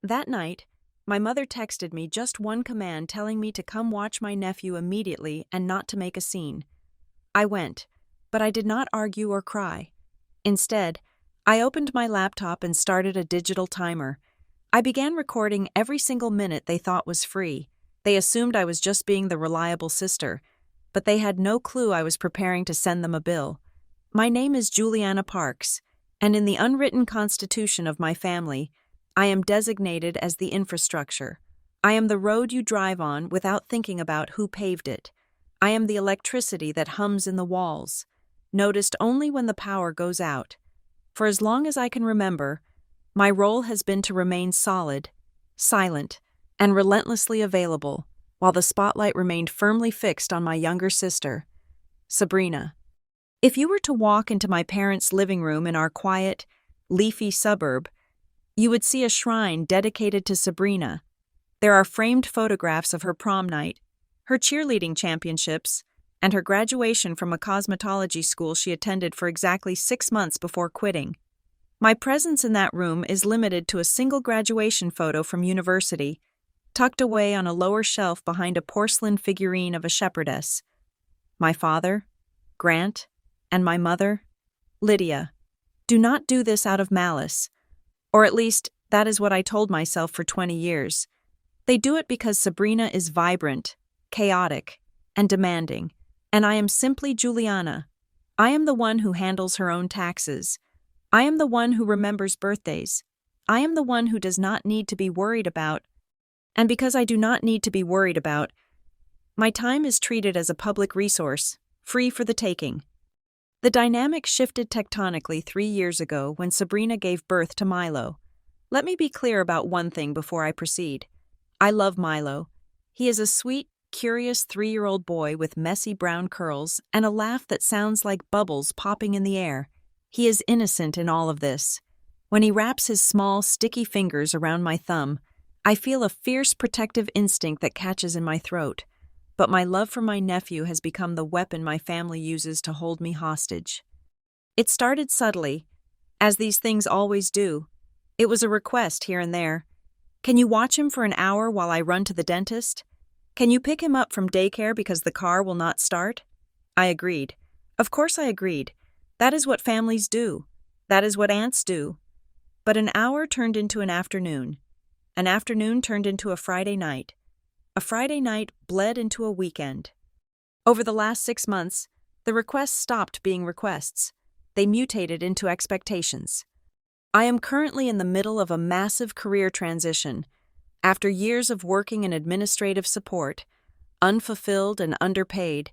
That night, my mother texted me just one command telling me to come watch my nephew immediately and not to make a scene. I went, but I did not argue or cry. Instead, I opened my laptop and started a digital timer. I began recording every single minute they thought was free. They assumed I was just being the reliable sister, but they had no clue I was preparing to send them a bill. My name is Juliana Parks, and in the unwritten constitution of my family, I am designated as the infrastructure. I am the road you drive on without thinking about who paved it. I am the electricity that hums in the walls, noticed only when the power goes out. For as long as I can remember, my role has been to remain solid, silent, and relentlessly available, while the spotlight remained firmly fixed on my younger sister, Sabrina. If you were to walk into my parents' living room in our quiet, leafy suburb, you would see a shrine dedicated to Sabrina. There are framed photographs of her prom night, her cheerleading championships, and her graduation from a cosmetology school she attended for exactly 6 months before quitting. My presence in that room is limited to a single graduation photo from university, tucked away on a lower shelf behind a porcelain figurine of a shepherdess. My father, Grant, and my mother, Lydia, do not do this out of malice. Or at least, that is what I told myself for 20 years. They do it because Sabrina is vibrant, chaotic, and demanding, and I am simply Juliana. I am the one who handles her own taxes. I am the one who remembers birthdays. I am the one who does not need to be worried about. And because I do not need to be worried about, my time is treated as a public resource, free for the taking. The dynamic shifted tectonically 3 years ago when Sabrina gave birth to Milo. Let me be clear about one thing before I proceed. I love Milo. He is a sweet, curious 3-year-old boy with messy brown curls and a laugh that sounds like bubbles popping in the air. He is innocent in all of this. When he wraps his small, sticky fingers around my thumb, I feel a fierce protective instinct that catches in my throat. But my love for my nephew has become the weapon my family uses to hold me hostage. It started subtly, as these things always do. It was a request here and there. Can you watch him for an hour while I run to the dentist? Can you pick him up from daycare because the car will not start? I agreed. Of course I agreed. That is what families do. That is what aunts do. But an hour turned into an afternoon. An afternoon turned into a Friday night. A Friday night bled into a weekend. Over the last 6 months, the requests stopped being requests. They mutated into expectations. I am currently in the middle of a massive career transition. After years of working in administrative support, unfulfilled and underpaid,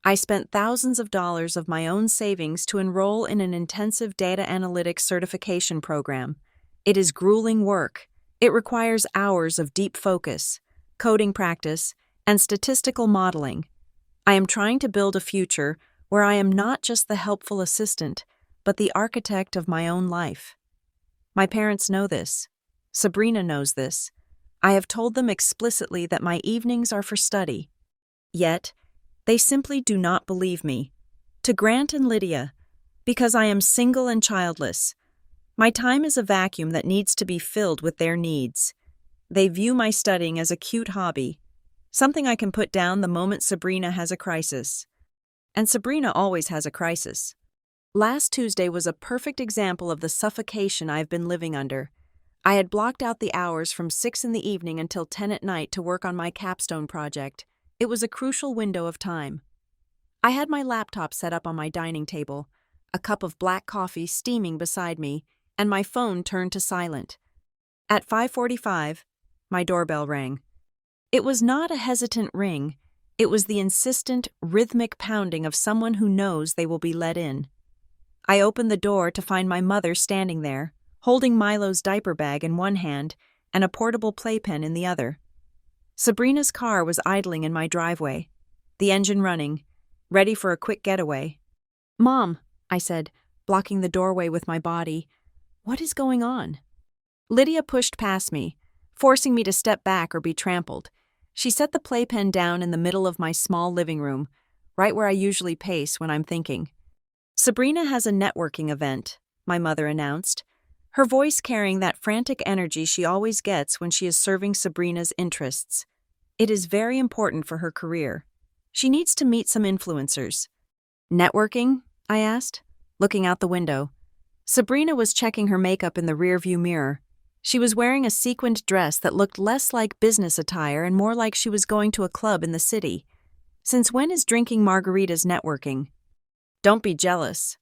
I spent thousands of dollars of my own savings to enroll in an intensive data analytics certification program. It is grueling work. It requires hours of deep focus, coding practice, and statistical modeling. I am trying to build a future where I am not just the helpful assistant, but the architect of my own life. My parents know this. Sabrina knows this. I have told them explicitly that my evenings are for study. Yet, they simply do not believe me. To Grant and Lydia, because I am single and childless, my time is a vacuum that needs to be filled with their needs. They view my studying as a cute hobby, something I can put down the moment Sabrina has a crisis. And Sabrina always has a crisis. Last Tuesday was a perfect example of the suffocation I've been living under. I had blocked out the hours from 6 in the evening until 10 at night to work on my capstone project. It was a crucial window of time. I had my laptop set up on my dining table, a cup of black coffee steaming beside me, and my phone turned to silent. At 5:45, my doorbell rang. It was not a hesitant ring. It was the insistent, rhythmic pounding of someone who knows they will be let in. I opened the door to find my mother standing there, holding Milo's diaper bag in one hand and a portable playpen in the other. Sabrina's car was idling in my driveway, the engine running, ready for a quick getaway. "Mom," I said, blocking the doorway with my body, "what is going on?" Lydia pushed past me, forcing me to step back or be trampled. She set the playpen down in the middle of my small living room, right where I usually pace when I'm thinking. "Sabrina has a networking event," my mother announced. her voice carrying that frantic energy she always gets when she is serving Sabrina's interests. It is very important for her career. She needs to meet some influencers. Networking? I asked, looking out the window. Sabrina was checking her makeup in the rearview mirror. She was wearing a sequined dress that looked less like business attire and more like she was going to a club in the city. Since when is drinking margaritas networking? Don't be jealous,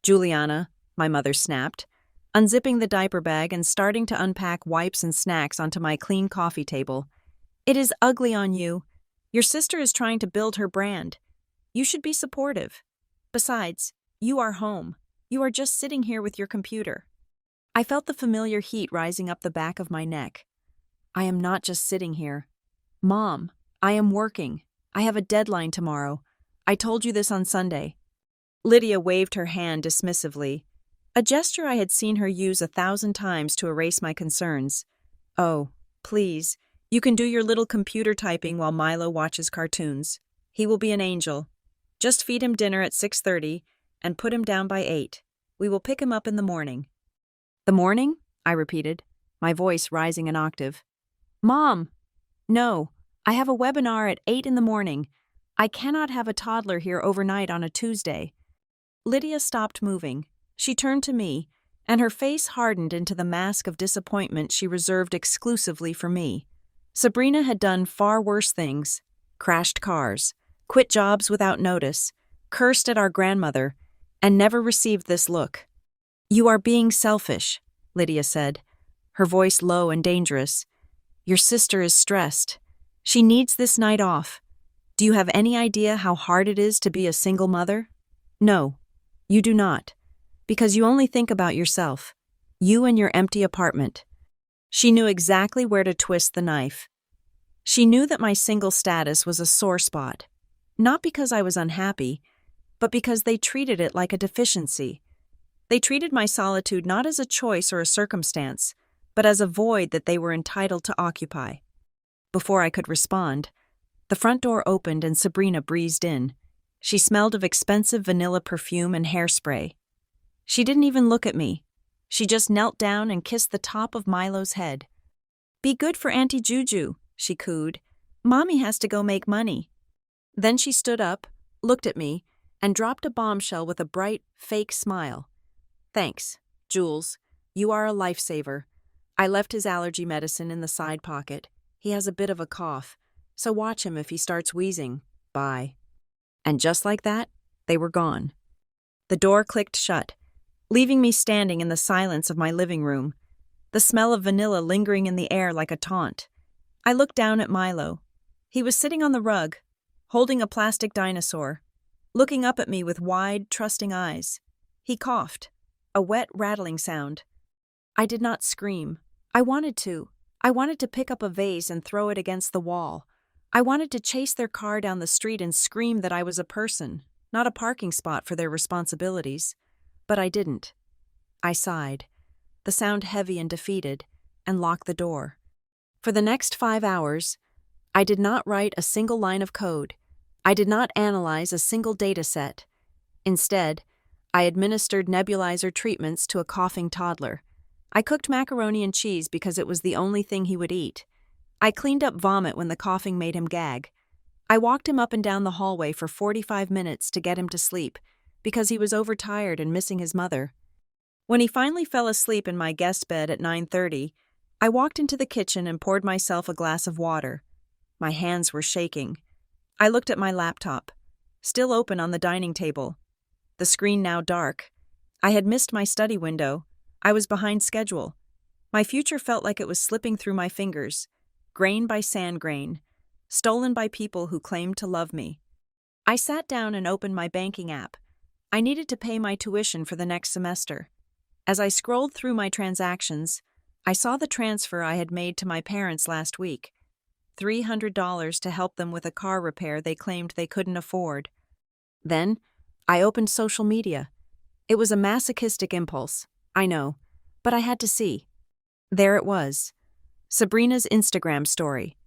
Juliana, my mother snapped, unzipping the diaper bag and starting to unpack wipes and snacks onto my clean coffee table. It is ugly on you. Your sister is trying to build her brand. You should be supportive. Besides, you are home. You are just sitting here with your computer. I felt the familiar heat rising up the back of my neck. I am not just sitting here. Mom, I am working. I have a deadline tomorrow. I told you this on Sunday. Lydia waved her hand dismissively, a gesture I had seen her use 1,000 times to erase my concerns. Oh, please, you can do your little computer typing while Milo watches cartoons. He will be an angel. Just feed him dinner at 6:30 and put him down by 8. We will pick him up in the morning. The morning? I repeated, my voice rising an octave. Mom! No, I have a webinar at 8 in the morning. I cannot have a toddler here overnight on a Tuesday. Lydia stopped moving. She turned to me, and her face hardened into the mask of disappointment she reserved exclusively for me. Sabrina had done far worse things. Crashed cars, quit jobs without notice, cursed at our grandmother, and never received this look. You are being selfish, Lydia said, her voice low and dangerous. Your sister is stressed. She needs this night off. Do you have any idea how hard it is to be a single mother? No, you do not, because you only think about yourself, you and your empty apartment. She knew exactly where to twist the knife. She knew that my single status was a sore spot, not because I was unhappy, but because they treated it like a deficiency. They treated my solitude not as a choice or a circumstance, but as a void that they were entitled to occupy. Before I could respond, the front door opened and Sabrina breezed in. She smelled of expensive vanilla perfume and hairspray. She didn't even look at me. She just knelt down and kissed the top of Milo's head. Be good for Auntie Juju, she cooed. Mommy has to go make money. Then she stood up, looked at me, and dropped a bombshell with a bright, fake smile. Thanks, Jules. You are a lifesaver. I left his allergy medicine in the side pocket. He has a bit of a cough, so watch him if he starts wheezing. Bye. And just like that, they were gone. The door clicked shut, leaving me standing in the silence of my living room, the smell of vanilla lingering in the air like a taunt. I looked down at Milo. He was sitting on the rug, holding a plastic dinosaur, looking up at me with wide, trusting eyes. He coughed, a wet, rattling sound. I did not scream. I wanted to. I wanted to pick up a vase and throw it against the wall. I wanted to chase their car down the street and scream that I was a person, not a parking spot for their responsibilities. But I didn't. I sighed, the sound heavy and defeated, and locked the door. For the next 5 hours, I did not write a single line of code. I did not analyze a single data set. Instead, I administered nebulizer treatments to a coughing toddler. I cooked macaroni and cheese because it was the only thing he would eat. I cleaned up vomit when the coughing made him gag. I walked him up and down the hallway for 45 minutes to get him to sleep, because he was overtired and missing his mother. When he finally fell asleep in my guest bed at 9:30, I walked into the kitchen and poured myself a glass of water. My hands were shaking. I looked at my laptop, still open on the dining table. The screen now dark. I had missed my study window. I was behind schedule. My future felt like it was slipping through my fingers, grain by sand grain, stolen by people who claimed to love me. I sat down and opened my banking app. I needed to pay my tuition for the next semester. As I scrolled through my transactions, I saw the transfer I had made to my parents last week. $300 to help them with a car repair they claimed they couldn't afford. Then, I opened social media. It was a masochistic impulse, I know, but I had to see. There it was. Sabrina's Instagram story,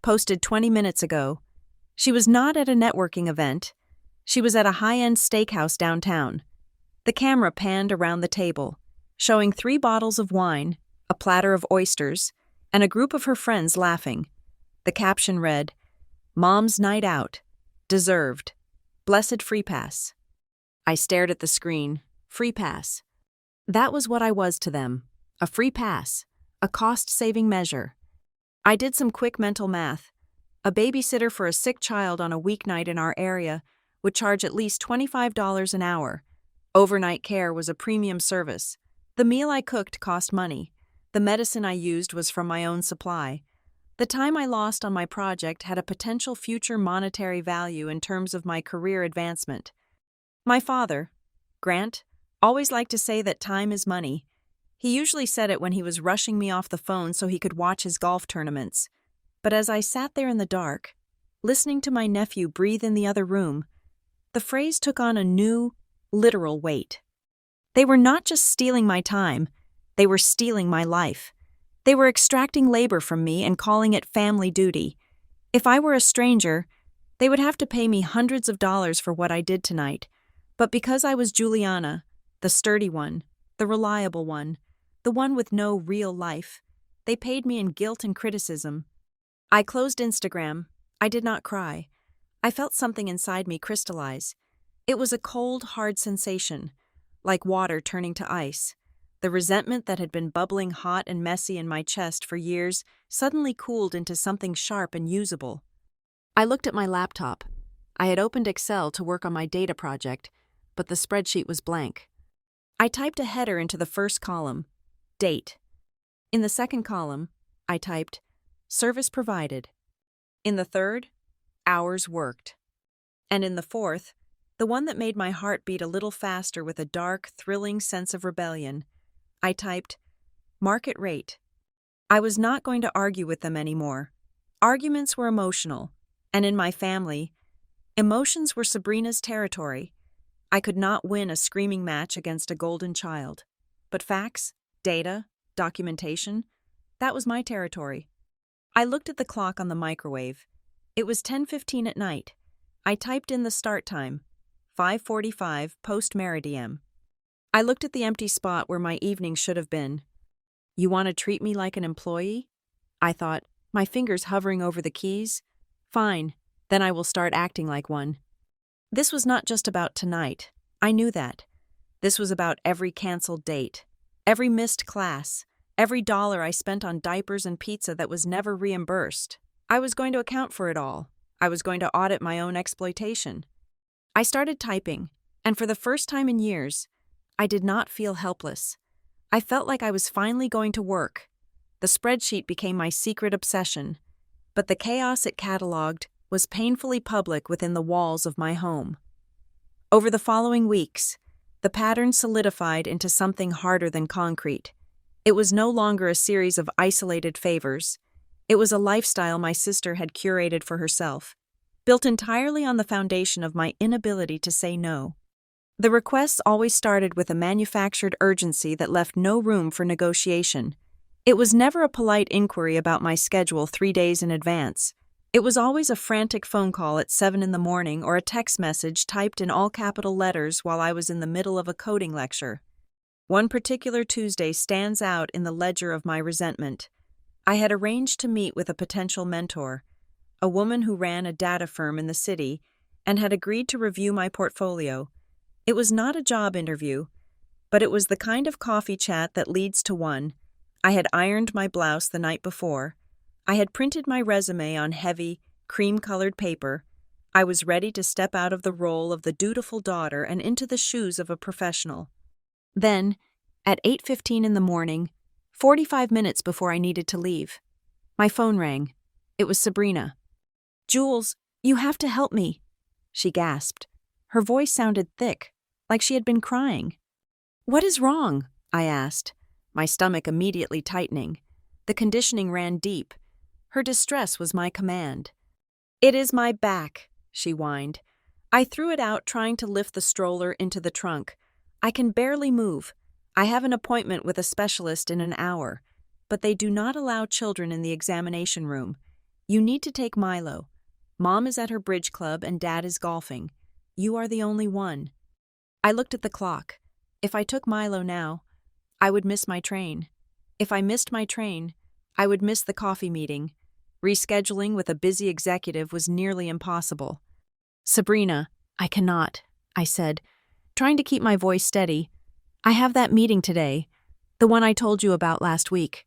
posted 20 minutes ago. She was not at a networking event. She was at a high-end steakhouse downtown. The camera panned around the table, showing 3 bottles of wine, a platter of oysters, and a group of her friends laughing. The caption read, "Mom's night out. Deserved. Blessed free pass." I stared at the screen. Free pass. That was what I was to them. A free pass. A cost-saving measure. I did some quick mental math. A babysitter for a sick child on a weeknight in our area would charge at least $25 an hour. Overnight care was a premium service. The meal I cooked cost money. The medicine I used was from my own supply. The time I lost on my project had a potential future monetary value in terms of my career advancement. My father, Grant, always liked to say that time is money. He usually said it when he was rushing me off the phone so he could watch his golf tournaments. But as I sat there in the dark, listening to my nephew breathe in the other room, the phrase took on a new, literal weight. They were not just stealing my time, they were stealing my life. They were extracting labor from me and calling it family duty. If I were a stranger, they would have to pay me hundreds of dollars for what I did tonight. But because I was Juliana, the sturdy one, the reliable one, the one with no real life, they paid me in guilt and criticism. I closed Instagram. I did not cry. I felt something inside me crystallize. It was a cold, hard sensation, like water turning to ice. The resentment that had been bubbling hot and messy in my chest for years suddenly cooled into something sharp and usable. I looked at my laptop. I had opened Excel to work on my data project, but the spreadsheet was blank. I typed a header into the first column, date. In the second column, I typed, service provided. In the third, hours worked. And in the fourth, the one that made my heart beat a little faster with a dark, thrilling sense of rebellion, I typed, market rate. I was not going to argue with them anymore. Arguments were emotional, and in my family, emotions were Sabrina's territory. I could not win a screaming match against a golden child. But facts, data, documentation, that was my territory. I looked at the clock on the microwave. It was 10:15 at night. I typed in the start time, 5:45 post-meridiem. I looked at the empty spot where my evening should have been. You want to treat me like an employee? I thought, my fingers hovering over the keys. Fine, then I will start acting like one. This was not just about tonight. I knew that. This was about every canceled date, every missed class, every dollar I spent on diapers and pizza that was never reimbursed. I was going to account for it all. I was going to audit my own exploitation. I started typing, and for the first time in years, I did not feel helpless. I felt like I was finally going to work. The spreadsheet became my secret obsession, but the chaos it cataloged was painfully public within the walls of my home. Over the following weeks, the pattern solidified into something harder than concrete. It was no longer a series of isolated favors. It was a lifestyle my sister had curated for herself, built entirely on the foundation of my inability to say no. The requests always started with a manufactured urgency that left no room for negotiation. It was never a polite inquiry about my schedule 3 days in advance. It was always a frantic phone call at 7 in the morning or a text message typed in all capital letters while I was in the middle of a coding lecture. One particular Tuesday stands out in the ledger of my resentment. I had arranged to meet with a potential mentor, a woman who ran a data firm in the city, and had agreed to review my portfolio. It was not a job interview, but it was the kind of coffee chat that leads to one. I had ironed my blouse the night before. I had printed my resume on heavy, cream-colored paper. I was ready to step out of the role of the dutiful daughter and into the shoes of a professional. Then, at 8:15 in the morning, 45 minutes before I needed to leave, my phone rang. It was Sabrina. "Jules, you have to help me," she gasped. Her voice sounded thick, like she had been crying. "What is wrong?" I asked, my stomach immediately tightening. The conditioning ran deep. Her distress was my command. "It is my back," she whined. I threw it out, trying to lift the stroller into the trunk. "I can barely move. I have an appointment with a specialist in an hour, but they do not allow children in the examination room. You need to take Milo. Mom is at her bridge club and Dad is golfing. You are the only one." I looked at the clock. If I took Milo now, I would miss my train. If I missed my train, I would miss the coffee meeting. Rescheduling with a busy executive was nearly impossible. Sabrina, I cannot, I said, trying to keep my voice steady. I have that meeting today, the one I told you about last week.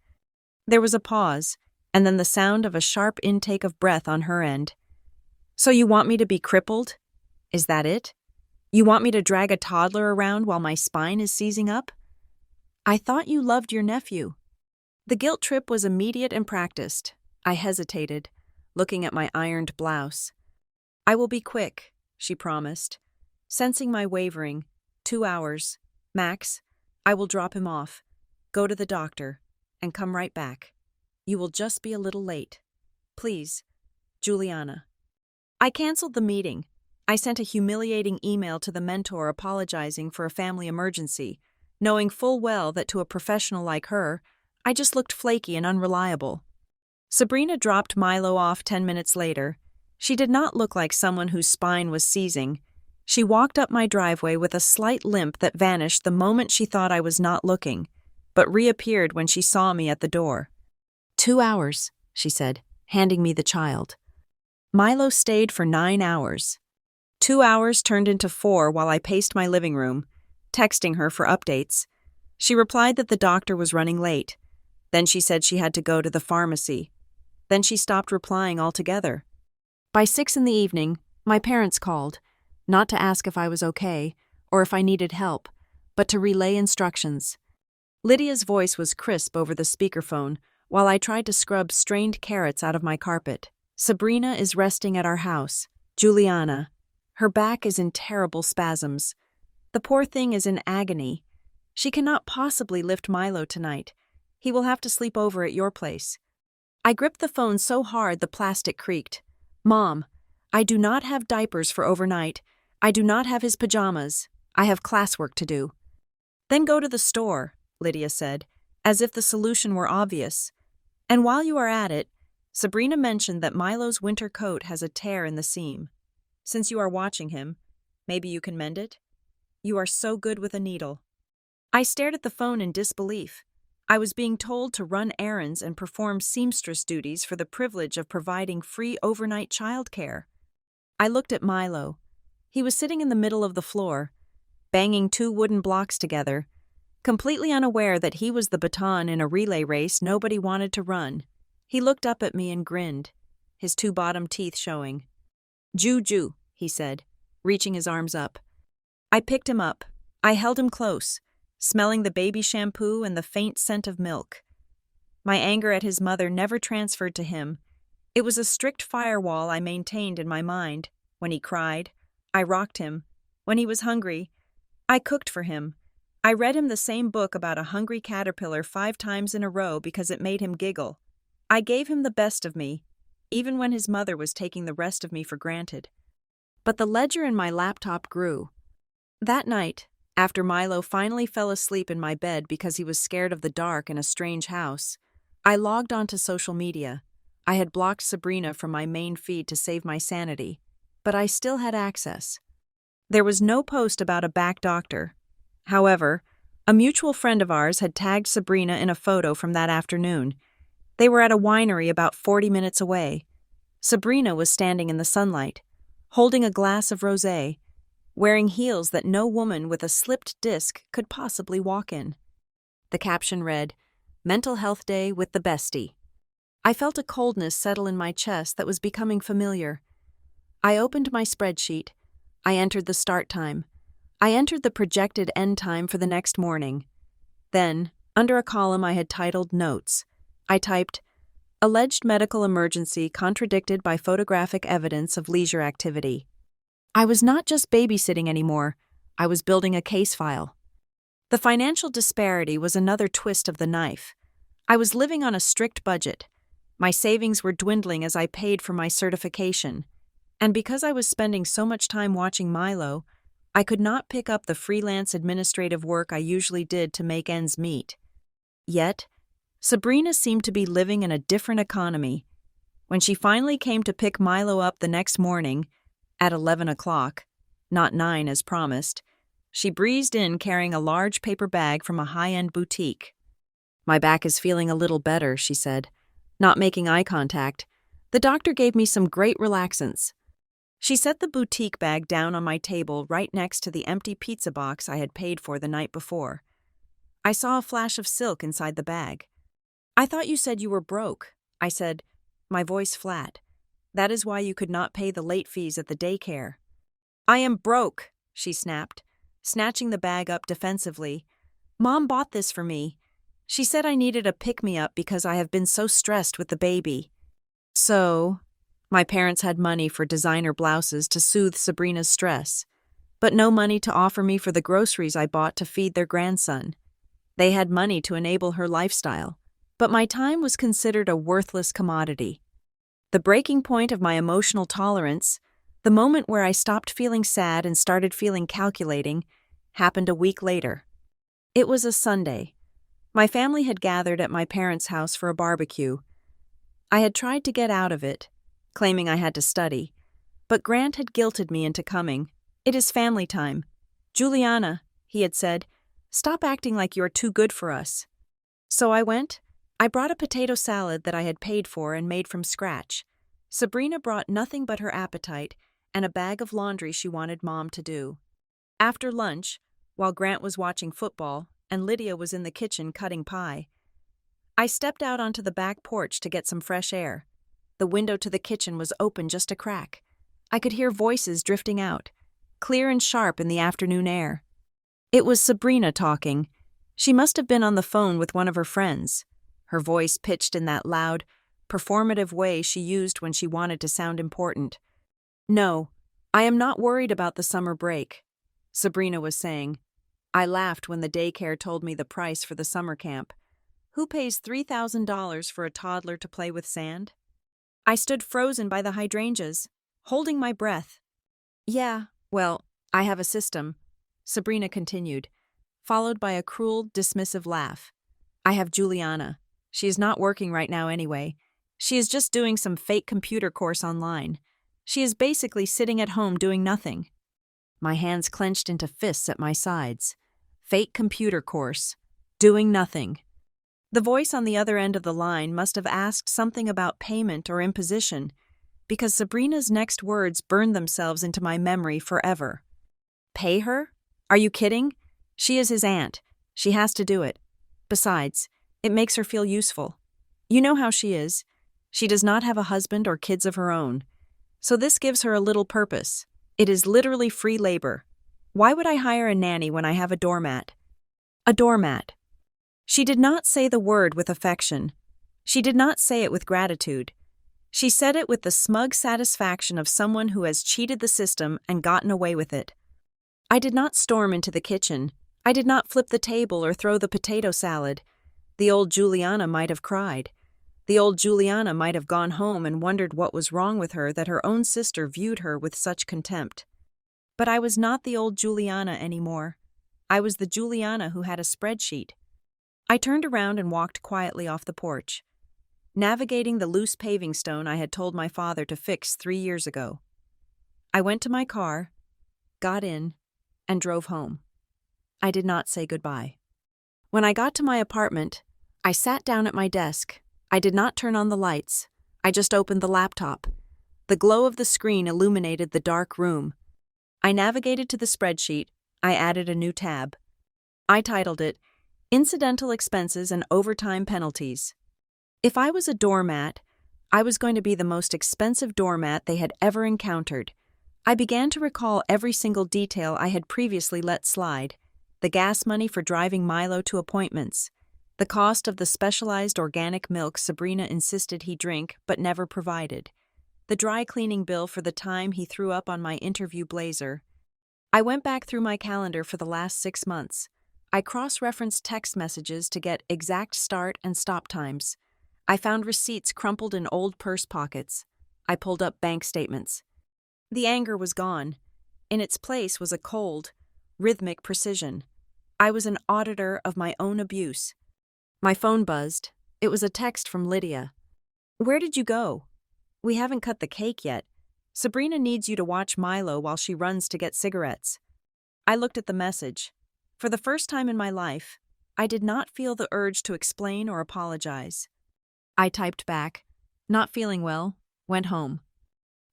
There was a pause, and then the sound of a sharp intake of breath on her end. So you want me to be crippled? Is that it? You want me to drag a toddler around while my spine is seizing up? I thought you loved your nephew. The guilt trip was immediate and practiced. I hesitated, looking at my ironed blouse. I will be quick, she promised. Sensing my wavering, 2 hours, max, I will drop him off, go to the doctor, and come right back. You will just be a little late. Please, Juliana. I canceled the meeting. I sent a humiliating email to the mentor apologizing for a family emergency, knowing full well that to a professional like her, I just looked flaky and unreliable. Sabrina dropped Milo off 10 minutes later. She did not look like someone whose spine was seizing. She walked up my driveway with a slight limp that vanished the moment she thought I was not looking, but reappeared when she saw me at the door. 2 hours, she said, handing me the child. Milo stayed for 9 hours. 2 hours turned into 4 while I paced my living room, texting her for updates. She replied that the doctor was running late. Then she said she had to go to the pharmacy. Then she stopped replying altogether. By 6 in the evening, my parents called, not to ask if I was okay or if I needed help, but to relay instructions. Lydia's voice was crisp over the speakerphone while I tried to scrub strained carrots out of my carpet. Sabrina is resting at our house. Juliana. Her back is in terrible spasms. The poor thing is in agony. She cannot possibly lift Milo tonight. He will have to sleep over at your place. I gripped the phone so hard the plastic creaked. Mom, I do not have diapers for overnight. I do not have his pajamas. I have classwork to do. Then go to the store, Lydia said, as if the solution were obvious. And while you are at it, Sabrina mentioned that Milo's winter coat has a tear in the seam. Since you are watching him, maybe you can mend it? You are so good with a needle. I stared at the phone in disbelief. I was being told to run errands and perform seamstress duties for the privilege of providing free overnight childcare. I looked at Milo. He was sitting in the middle of the floor, banging 2 wooden blocks together, completely unaware that he was the baton in a relay race nobody wanted to run. He looked up at me and grinned, his 2 bottom teeth showing. Juju, he said, reaching his arms up. I picked him up. I held him close, smelling the baby shampoo and the faint scent of milk. My anger at his mother never transferred to him. It was a strict firewall I maintained in my mind. When he cried, I rocked him. When he was hungry, I cooked for him. I read him the same book about a hungry caterpillar 5 times in a row because it made him giggle. I gave him the best of me, even when his mother was taking the rest of me for granted. But the ledger in my laptop grew. That night, after Milo finally fell asleep in my bed because he was scared of the dark in a strange house, I logged onto social media. I had blocked Sabrina from my main feed to save my sanity, but I still had access. There was no post about a back doctor. However, a mutual friend of ours had tagged Sabrina in a photo from that afternoon. They were at a winery about 40 minutes away. Sabrina was standing in the sunlight, holding a glass of rosé, wearing heels that no woman with a slipped disc could possibly walk in. The caption read, "Mental Health Day with the Bestie." I felt a coldness settle in my chest that was becoming familiar. I opened my spreadsheet. I entered the start time. I entered the projected end time for the next morning. Then, under a column I had titled Notes, I typed, "Alleged medical emergency contradicted by photographic evidence of leisure activity." I was not just babysitting anymore. I was building a case file. The financial disparity was another twist of the knife. I was living on a strict budget. My savings were dwindling as I paid for my certification. And because I was spending so much time watching Milo, I could not pick up the freelance administrative work I usually did to make ends meet. Yet, Sabrina seemed to be living in a different economy. When she finally came to pick Milo up the next morning, at 11 o'clock, not 9 as promised, She breezed in carrying a large paper bag from a high-end boutique. "My back is feeling a little better," she said, not making eye contact. "The doctor gave me some great relaxants." She set the boutique bag down on my table right next to the empty pizza box I had paid for the night before. I saw a flash of silk inside the bag. "I thought you said you were broke," I said, my voice flat. "That is why you could not pay the late fees at the daycare." "I am broke," she snapped, snatching the bag up defensively. "Mom bought this for me. She said I needed a pick-me-up because I have been so stressed with the baby." So, my parents had money for designer blouses to soothe Sabrina's stress, but no money to offer me for the groceries I bought to feed their grandson. They had money to enable her lifestyle, but my time was considered a worthless commodity. The breaking point of my emotional tolerance, the moment where I stopped feeling sad and started feeling calculating, happened a week later. It was a Sunday. My family had gathered at my parents' house for a barbecue. I had tried to get out of it, claiming I had to study, but Grant had guilted me into coming. "It is family time. Juliana," he had said, "stop acting like you are too good for us." So I went. I brought a potato salad that I had paid for and made from scratch. Sabrina brought nothing but her appetite and a bag of laundry she wanted Mom to do. After lunch, while Grant was watching football and Lydia was in the kitchen cutting pie, I stepped out onto the back porch to get some fresh air. The window to the kitchen was open just a crack. I could hear voices drifting out, clear and sharp in the afternoon air. It was Sabrina talking. She must have been on the phone with one of her friends, her voice pitched in that loud, performative way she used when she wanted to sound important. "No, I am not worried about the summer break," Sabrina was saying. I laughed when the daycare told me the price for the summer camp. Who pays $3,000 for a toddler to play with sand? I stood frozen by the hydrangeas, holding my breath. "Yeah, well, I have a system," Sabrina continued, followed by a cruel, dismissive laugh. "I have Juliana. She is not working right now anyway. She is just doing some fake computer course online. She is basically sitting at home doing nothing." My hands clenched into fists at my sides. Fake computer course. Doing nothing. The voice on the other end of the line must have asked something about payment or imposition, because Sabrina's next words burned themselves into my memory forever. "Pay her? Are you kidding? She is his aunt. She has to do it. Besides, it makes her feel useful. You know how she is. She does not have a husband or kids of her own. So this gives her a little purpose. It is literally free labor. Why would I hire a nanny when I have a doormat?" A doormat. She did not say the word with affection. She did not say it with gratitude. She said it with the smug satisfaction of someone who has cheated the system and gotten away with it. I did not storm into the kitchen. I did not flip the table or throw the potato salad. The old Juliana might have cried. The old Juliana might have gone home and wondered what was wrong with her that her own sister viewed her with such contempt. But I was not the old Juliana anymore. I was the Juliana who had a spreadsheet. I turned around and walked quietly off the porch, navigating the loose paving stone I had told my father to fix 3 years ago. I went to my car, got in, and drove home. I did not say goodbye. When I got to my apartment, I sat down at my desk. I did not turn on the lights. I just opened the laptop. The glow of the screen illuminated the dark room. I navigated to the spreadsheet. I added a new tab. I titled it, "Incidental Expenses and Overtime Penalties." If I was a doormat, I was going to be the most expensive doormat they had ever encountered. I began to recall every single detail I had previously let slide. The gas money for driving Milo to appointments. The cost of the specialized organic milk Sabrina insisted he drink but never provided. The dry cleaning bill for the time he threw up on my interview blazer. I went back through my calendar for the last 6 months. I cross-referenced text messages to get exact start and stop times. I found receipts crumpled in old purse pockets. I pulled up bank statements. The anger was gone. In its place was a cold, rhythmic precision. I was an auditor of my own abuse. My phone buzzed. It was a text from Lydia. "Where did you go? We haven't cut the cake yet. Sabrina needs you to watch Milo while she runs to get cigarettes." I looked at the message. For the first time in my life, I did not feel the urge to explain or apologize. I typed back, "Not feeling well," went home.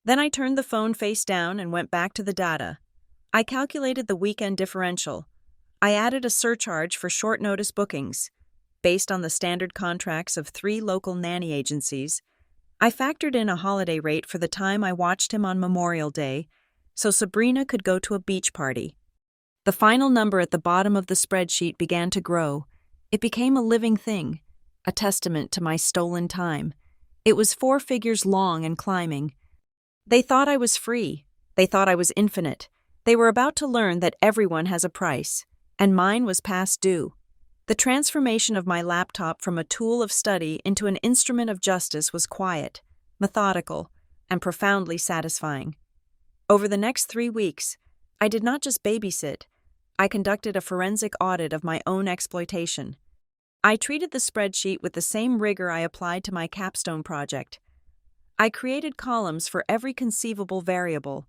Then I turned the phone face down and went back to the data. I calculated the weekend differential. I added a surcharge for short notice bookings. Based on the standard contracts of 3 local nanny agencies, I factored in a holiday rate for the time I watched him on Memorial Day, so Sabrina could go to a beach party. The final number at the bottom of the spreadsheet began to grow. It became a living thing, a testament to my stolen time. It was 4 figures long and climbing. They thought I was free. They thought I was infinite. They were about to learn that everyone has a price, and mine was past due. The transformation of my laptop from a tool of study into an instrument of justice was quiet, methodical, and profoundly satisfying. Over the next 3 weeks, I did not just babysit. I conducted a forensic audit of my own exploitation. I treated the spreadsheet with the same rigor I applied to my capstone project. I created columns for every conceivable variable.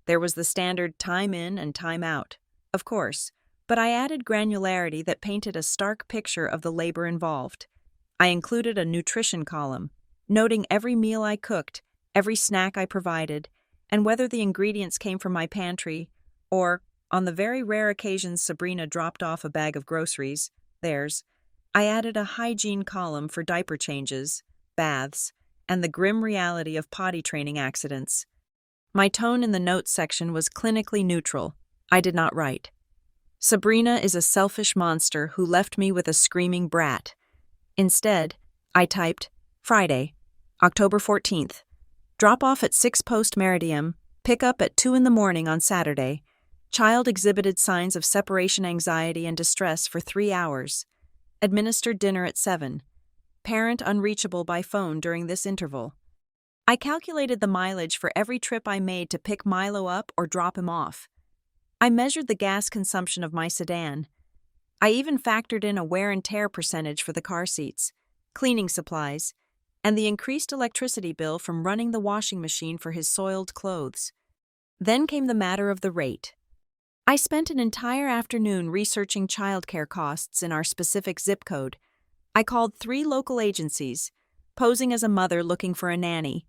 There was the standard time in and time out, of course, but I added granularity that painted a stark picture of the labor involved. I included a nutrition column, noting every meal I cooked, every snack I provided, and whether the ingredients came from my pantry or, on the very rare occasions Sabrina dropped off a bag of groceries, theirs. I added a hygiene column for diaper changes, baths, and the grim reality of potty training accidents. My tone in the notes section was clinically neutral. I did not write, "Sabrina is a selfish monster who left me with a screaming brat." Instead, I typed, "Friday, October 14th. Drop off at 6 post meridiem, pick up at 2 in the morning on Saturday. Child exhibited signs of separation anxiety and distress for 3 hours. Administered dinner at 7. Parent unreachable by phone during this interval." I calculated the mileage for every trip I made to pick Milo up or drop him off. I measured the gas consumption of my sedan. I even factored in a wear and tear percentage for the car seats, cleaning supplies, and the increased electricity bill from running the washing machine for his soiled clothes. Then came the matter of the rate. I spent an entire afternoon researching childcare costs in our specific zip code. I called 3 local agencies, posing as a mother looking for a nanny.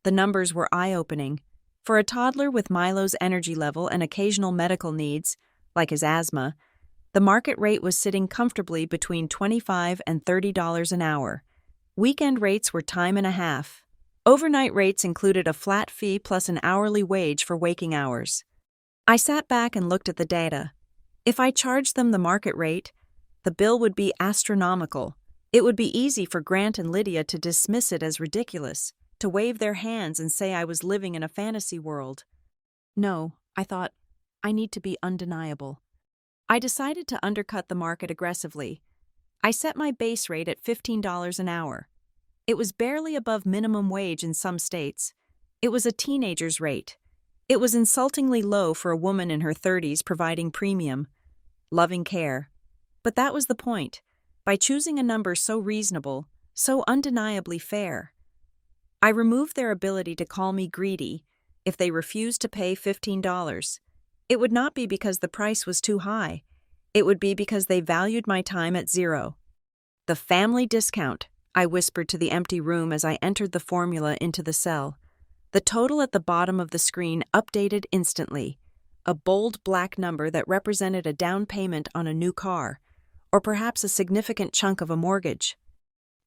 The numbers were eye-opening. For a toddler with Milo's energy level and occasional medical needs, like his asthma, the market rate was sitting comfortably between $25 and $30 an hour. Weekend rates were time and a half. Overnight rates included a flat fee plus an hourly wage for waking hours. I sat back and looked at the data. If I charged them the market rate, the bill would be astronomical. It would be easy for Grant and Lydia to dismiss it as ridiculous, to wave their hands and say I was living in a fantasy world. No, I thought, I need to be undeniable. I decided to undercut the market aggressively. I set my base rate at $15 an hour. It was barely above minimum wage in some states. It was a teenager's rate. It was insultingly low for a woman in her 30s providing premium, loving care. But that was the point. By choosing a number so reasonable, so undeniably fair, I removed their ability to call me greedy if they refused to pay $15. It would not be because the price was too high. It would be because they valued my time at 0. "The family discount," I whispered to the empty room as I entered the formula into the cell. The total at the bottom of the screen updated instantly, a bold black number that represented a down payment on a new car, or perhaps a significant chunk of a mortgage.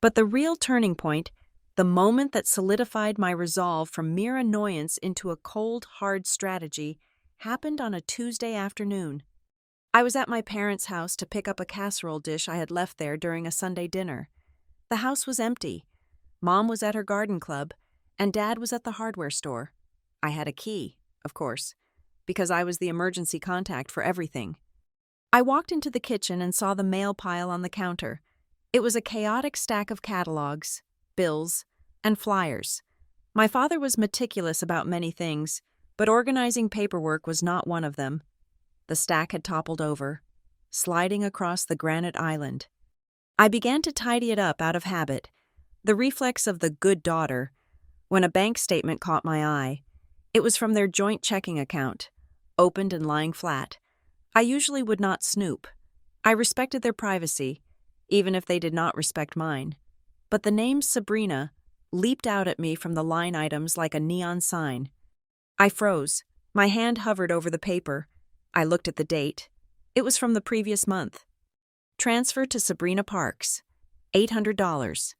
But the real turning point, the moment that solidified my resolve from mere annoyance into a cold, hard strategy, happened on a Tuesday afternoon. I was at my parents' house to pick up a casserole dish I had left there during a Sunday dinner. The house was empty. Mom was at her garden club, and Dad was at the hardware store. I had a key, of course, because I was the emergency contact for everything. I walked into the kitchen and saw the mail pile on the counter. It was a chaotic stack of catalogs, bills, and flyers. My father was meticulous about many things, but organizing paperwork was not one of them. The stack had toppled over, sliding across the granite island. I began to tidy it up out of habit, the reflex of the good daughter, when a bank statement caught my eye. It was from their joint checking account, opened and lying flat. I usually would not snoop. I respected their privacy, even if they did not respect mine. But the name Sabrina leaped out at me from the line items like a neon sign. I froze. My hand hovered over the paper. I looked at the date. It was from the previous month. Transfer to Sabrina Parks. $800.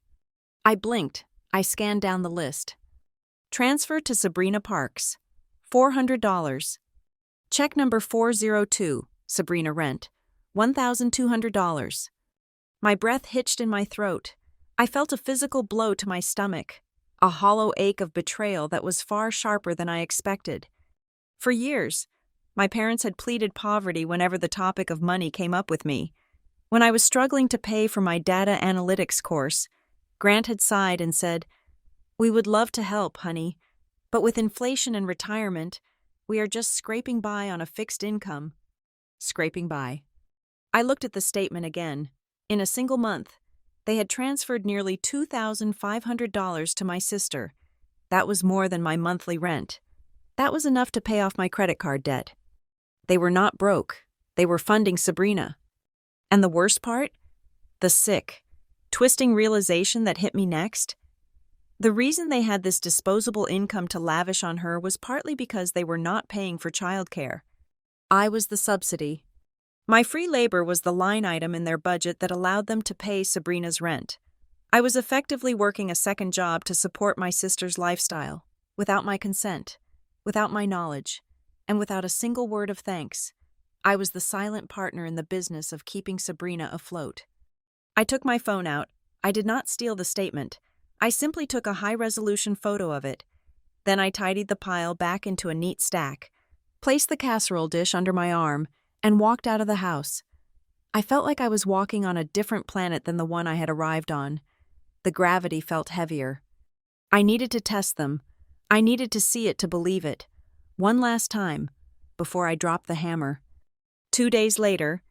I blinked. I scanned down the list. Transfer to Sabrina Parks. $400. Check number 402, Sabrina Rent. $1,200. My breath hitched in my throat. I felt a physical blow to my stomach, a hollow ache of betrayal that was far sharper than I expected. For years, my parents had pleaded poverty whenever the topic of money came up with me. When I was struggling to pay for my data analytics course, Grant had sighed and said, "We would love to help, honey, but with inflation and retirement, we are just scraping by on a fixed income." Scraping by. I looked at the statement again. In a single month, they had transferred nearly $2,500 to my sister. That was more than my monthly rent. That was enough to pay off my credit card debt. They were not broke. They were funding Sabrina. And the worst part? The sick, twisting realization that hit me next. The reason they had this disposable income to lavish on her was partly because they were not paying for childcare. I was the subsidy. My free labor was the line item in their budget that allowed them to pay Sabrina's rent. I was effectively working a second job to support my sister's lifestyle, without my consent, without my knowledge, and without a single word of thanks. I was the silent partner in the business of keeping Sabrina afloat. I took my phone out. I did not steal the statement. I simply took a high-resolution photo of it. Then I tidied the pile back into a neat stack, placed the casserole dish under my arm, and walked out of the house. I felt like I was walking on a different planet than the one I had arrived on. The gravity felt heavier. I needed to test them. I needed to see it to believe it. One last time, before I dropped the hammer. 2 days later,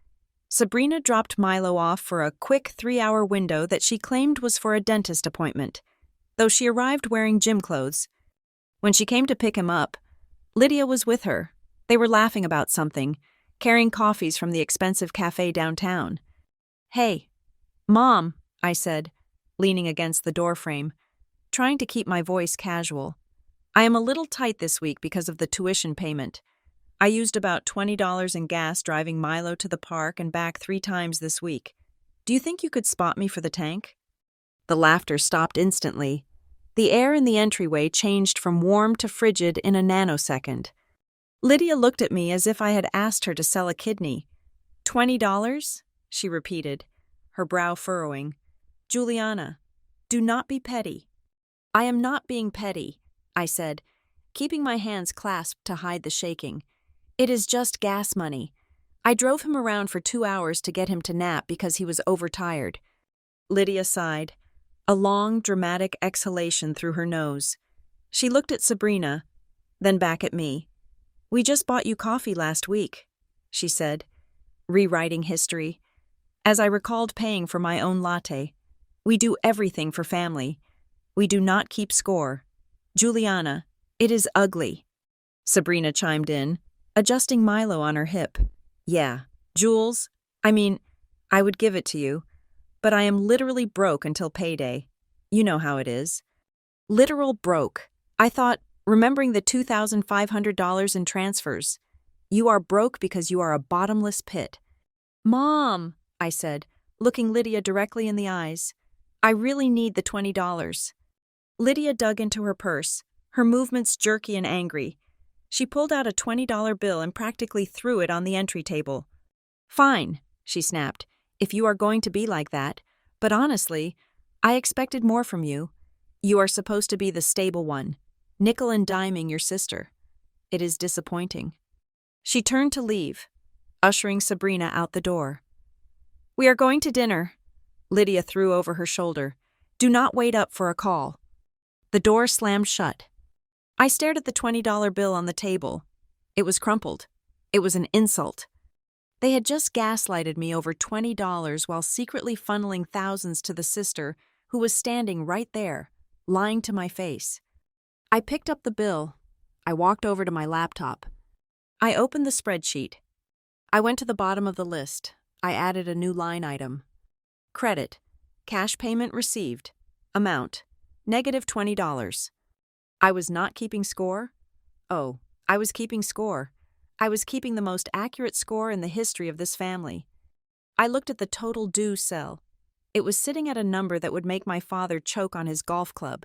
Sabrina dropped Milo off for a quick 3-hour window that she claimed was for a dentist appointment, though she arrived wearing gym clothes. When she came to pick him up, Lydia was with her. They were laughing about something, carrying coffees from the expensive cafe downtown. "Hey, Mom," I said, leaning against the doorframe, trying to keep my voice casual. "I am a little tight this week because of the tuition payment. I used about $20 in gas driving Milo to the park and back 3 times this week. Do you think you could spot me for the tank?" The laughter stopped instantly. The air in the entryway changed from warm to frigid in a nanosecond. Lydia looked at me as if I had asked her to sell a kidney. $20? She repeated, her brow furrowing. "Juliana, do not be petty." "I am not being petty," I said, keeping my hands clasped to hide the shaking. "It is just gas money. I drove him around for 2 hours to get him to nap because he was overtired." Lydia sighed, a long, dramatic exhalation through her nose. She looked at Sabrina, then back at me. "We just bought you coffee last week," she said, rewriting history. As I recalled paying for my own latte. "We do everything for family. We do not keep score. Juliana, it is ugly." Sabrina chimed in, adjusting Milo on her hip. "Yeah, Jules, I would give it to you, but I am literally broke until payday. You know how it is." Literal broke. I thought, remembering the $2,500 in transfers. "You are broke because you are a bottomless pit." "Mom," I said, looking Lydia directly in the eyes, "I really need the $20. Lydia dug into her purse, her movements jerky and angry. She pulled out a $20 bill and practically threw it on the entry table. "Fine," she snapped, "if you are going to be like that. But honestly, I expected more from you. You are supposed to be the stable one, nickel and diming your sister. It is disappointing." She turned to leave, ushering Sabrina out the door. "We are going to dinner," Lydia threw over her shoulder. "Do not wait up for a call." The door slammed shut. I stared at the $20 bill on the table. It was crumpled. It was an insult. They had just gaslighted me over $20 while secretly funneling thousands to the sister who was standing right there, lying to my face. I picked up the bill. I walked over to my laptop. I opened the spreadsheet. I went to the bottom of the list. I added a new line item. Credit. Cash payment received. Amount. -$20. I was not keeping score? Oh, I was keeping score. I was keeping the most accurate score in the history of this family. I looked at the total due cell. It was sitting at a number that would make my father choke on his golf club.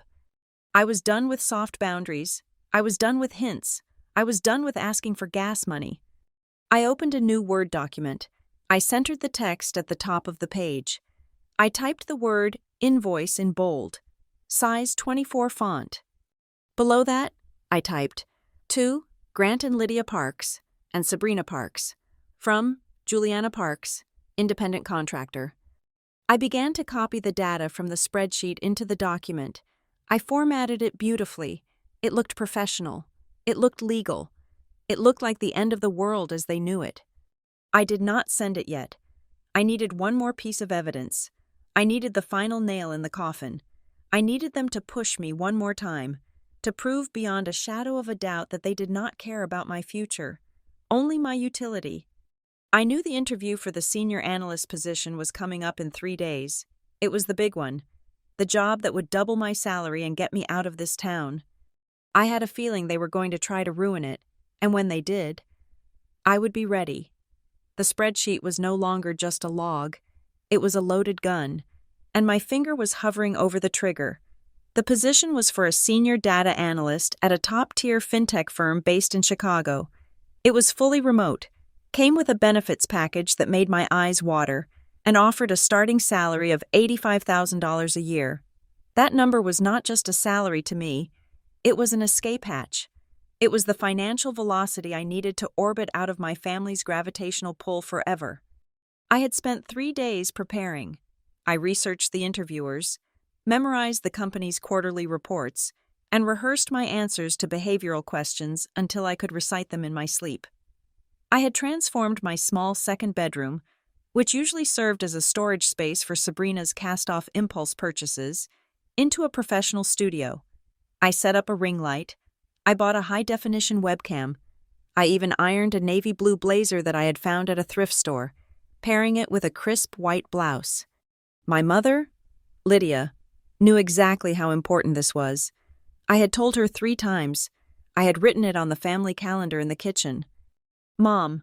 I was done with soft boundaries. I was done with hints. I was done with asking for gas money. I opened a new Word document. I centered the text at the top of the page. I typed the word invoice in bold, size 24 font. Below that, I typed, to Grant and Lydia Parks and Sabrina Parks, from Juliana Parks, independent contractor. I began to copy the data from the spreadsheet into the document. I formatted it beautifully. It looked professional. It looked legal. It looked like the end of the world as they knew it. I did not send it yet. I needed one more piece of evidence. I needed the final nail in the coffin. I needed them to push me one more time, to prove beyond a shadow of a doubt that they did not care about my future, only my utility. I knew the interview for the senior analyst position was coming up in 3 days. It was the big one, the job that would double my salary and get me out of this town. I had a feeling they were going to try to ruin it, and when they did, I would be ready. The spreadsheet was no longer just a log. It was a loaded gun, and my finger was hovering over the trigger. The position was for a senior data analyst at a top-tier fintech firm based in Chicago. It was fully remote, came with a benefits package that made my eyes water, and offered a starting salary of $85,000 a year. That number was not just a salary to me, it was an escape hatch. It was the financial velocity I needed to orbit out of my family's gravitational pull forever. I had spent 3 days preparing. I researched the interviewers, memorized the company's quarterly reports, and rehearsed my answers to behavioral questions until I could recite them in my sleep. I had transformed my small second bedroom, which usually served as a storage space for Sabrina's cast-off impulse purchases, into a professional studio. I set up a ring light. I bought a high-definition webcam. I even ironed a navy blue blazer that I had found at a thrift store, pairing it with a crisp white blouse. My mother, Lydia, knew exactly how important this was. I had told her 3 times. I had written it on the family calendar in the kitchen. Mom,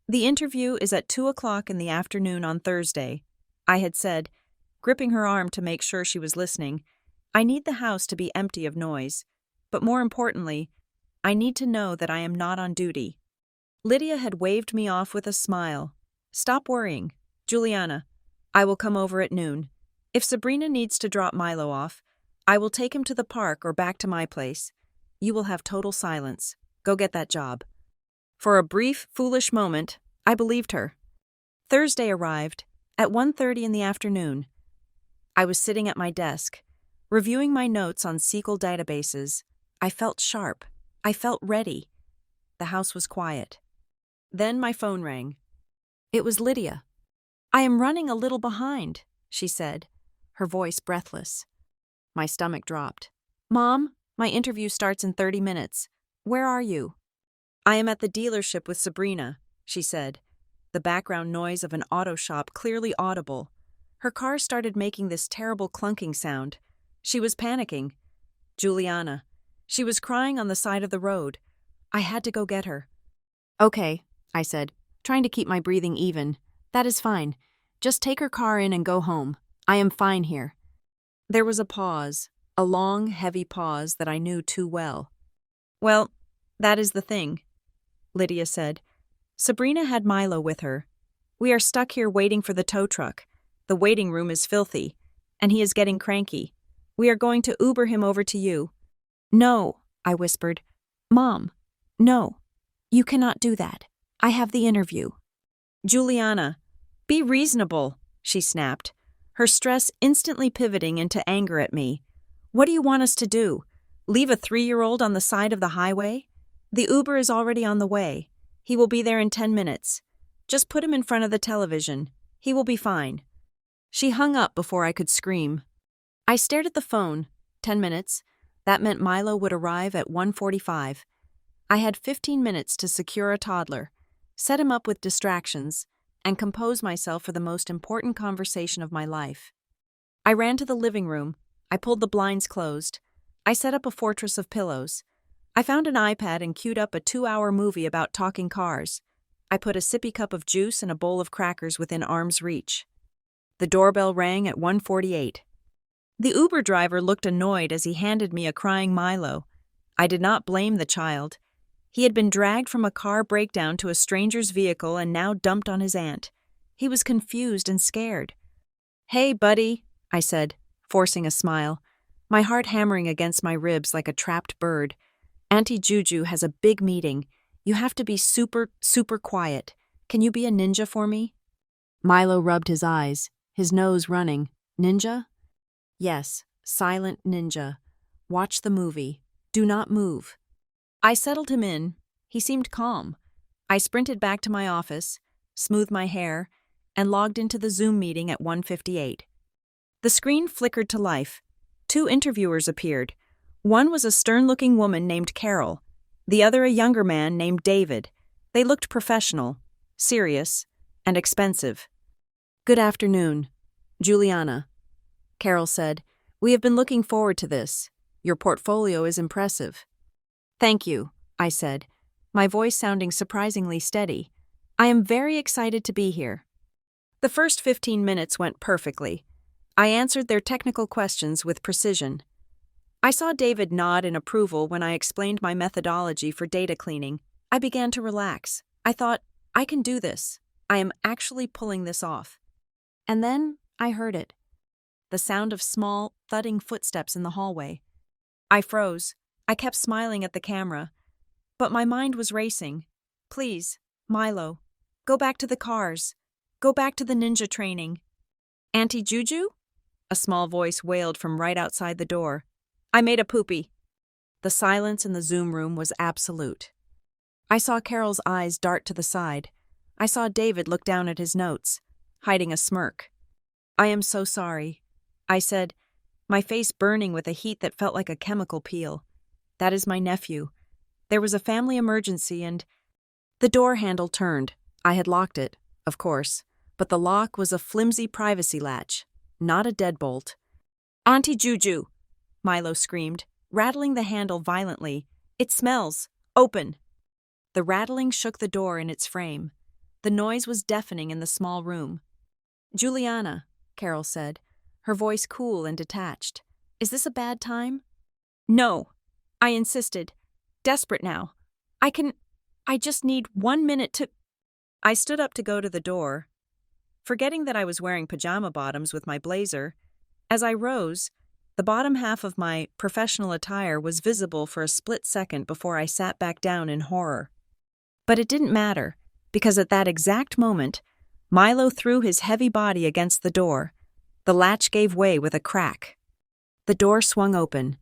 the interview is at 2:00 in the afternoon on Thursday, I had said, gripping her arm to make sure she was listening. I need the house to be empty of noise, but more importantly, I need to know that I am not on duty. Lydia had waved me off with a smile. Stop worrying, Juliana. I will come over at noon. If Sabrina needs to drop Milo off, I will take him to the park or back to my place. You will have total silence. Go get that job. For a brief, foolish moment, I believed her. Thursday arrived, at 1:30 in the afternoon. I was sitting at my desk, reviewing my notes on SQL databases. I felt sharp. I felt ready. The house was quiet. Then my phone rang. It was Lydia. I am running a little behind, she said, her voice breathless. My stomach dropped. Mom, my interview starts in 30 minutes. Where are you? I am at the dealership with Sabrina, she said, the background noise of an auto shop clearly audible. Her car started making this terrible clunking sound. She was panicking. Juliana. She was crying on the side of the road. I had to go get her. Okay, I said, trying to keep my breathing even. That is fine. Just take her car in and go home. I am fine here. There was a pause, a long, heavy pause that I knew too well. Well, that is the thing, Lydia said. Sabrina had Milo with her. We are stuck here waiting for the tow truck. The waiting room is filthy, and he is getting cranky. We are going to Uber him over to you. No, I whispered. Mom, no. You cannot do that. I have the interview. Juliana, be reasonable, she snapped, her stress instantly pivoting into anger at me. What do you want us to do? Leave a 3-year-old on the side of the highway? The Uber is already on the way. He will be there in 10 minutes. Just put him in front of the television. He will be fine. She hung up before I could scream. I stared at the phone. 10 minutes. That meant Milo would arrive at 1:45. I had 15 minutes to secure a toddler. set him up with distractions, and compose myself for the most important conversation of my life. I ran to the living room. I pulled the blinds closed. I set up a fortress of pillows. I found an iPad and queued up a 2-hour movie about talking cars. I put a sippy cup of juice and a bowl of crackers within arm's reach. The doorbell rang at 1:48. The Uber driver looked annoyed as he handed me a crying Milo. I did not blame the child. He had been dragged from a car breakdown to a stranger's vehicle and now dumped on his aunt. He was confused and scared. "Hey, buddy," I said, forcing a smile, my heart hammering against my ribs like a trapped bird. "Auntie Juju has a big meeting. You have to be super, super quiet. Can you be a ninja for me?" Milo rubbed his eyes, his nose running. "Ninja?" "Yes, silent ninja. Watch the movie. Do not move." I settled him in. He seemed calm. I sprinted back to my office, smoothed my hair, and logged into the Zoom meeting at 1:58. The screen flickered to life. 2 interviewers appeared. One was a stern-looking woman named Carol, the other a younger man named David. They looked professional, serious, and expensive. "Good afternoon, Juliana," Carol said. "We have been looking forward to this. Your portfolio is impressive." "Thank you," I said, my voice sounding surprisingly steady. "I am very excited to be here." The first 15 minutes went perfectly. I answered their technical questions with precision. I saw David nod in approval when I explained my methodology for data cleaning. I began to relax. I thought, I can do this. I am actually pulling this off. And then I heard it. The sound of small, thudding footsteps in the hallway. I froze. I kept smiling at the camera. But my mind was racing. "Please, Milo, go back to the cars. Go back to the ninja training." "Auntie Juju?" A small voice wailed from right outside the door. "I made a poopy." The silence in the Zoom room was absolute. I saw Carol's eyes dart to the side. I saw David look down at his notes, hiding a smirk. "I am so sorry," I said, my face burning with a heat that felt like a chemical peel. "That is my nephew. There was a family emergency and—" The door handle turned. I had locked it, of course, but the lock was a flimsy privacy latch, not a deadbolt. "Auntie Juju!" Milo screamed, rattling the handle violently. "It smells! Open!" The rattling shook the door in its frame. The noise was deafening in the small room. "Juliana," Carol said, her voice cool and detached. "Is this a bad time?" "No," I insisted, desperate now. I just need 1 minute to—" I stood up to go to the door, forgetting that I was wearing pajama bottoms with my blazer. As I rose, the bottom half of my professional attire was visible for a split second before I sat back down in horror. But it didn't matter, because at that exact moment, Milo threw his heavy body against the door. The latch gave way with a crack. The door swung open.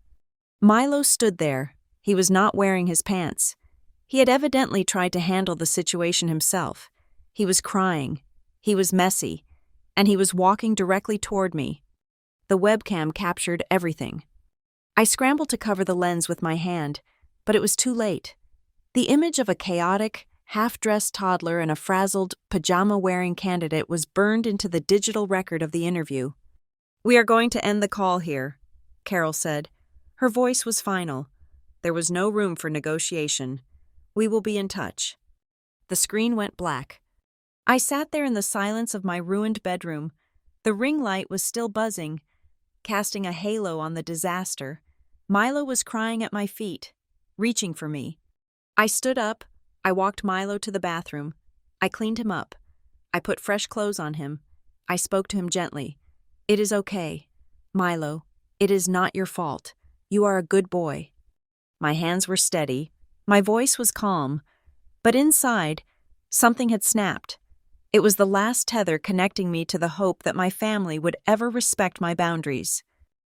Milo stood there. He was not wearing his pants. He had evidently tried to handle the situation himself. He was crying. He was messy. And he was walking directly toward me. The webcam captured everything. I scrambled to cover the lens with my hand, but it was too late. The image of a chaotic, half-dressed toddler and a frazzled, pajama-wearing candidate was burned into the digital record of the interview. "We are going to end the call here," Carol said. Her voice was final. There was no room for negotiation. "We will be in touch." The screen went black. I sat there in the silence of my ruined bedroom. The ring light was still buzzing, casting a halo on the disaster. Milo was crying at my feet, reaching for me. I stood up. I walked Milo to the bathroom. I cleaned him up. I put fresh clothes on him. I spoke to him gently. "It is okay. Milo, it is not your fault. You are a good boy." My hands were steady. My voice was calm. But inside, something had snapped. It was the last tether connecting me to the hope that my family would ever respect my boundaries.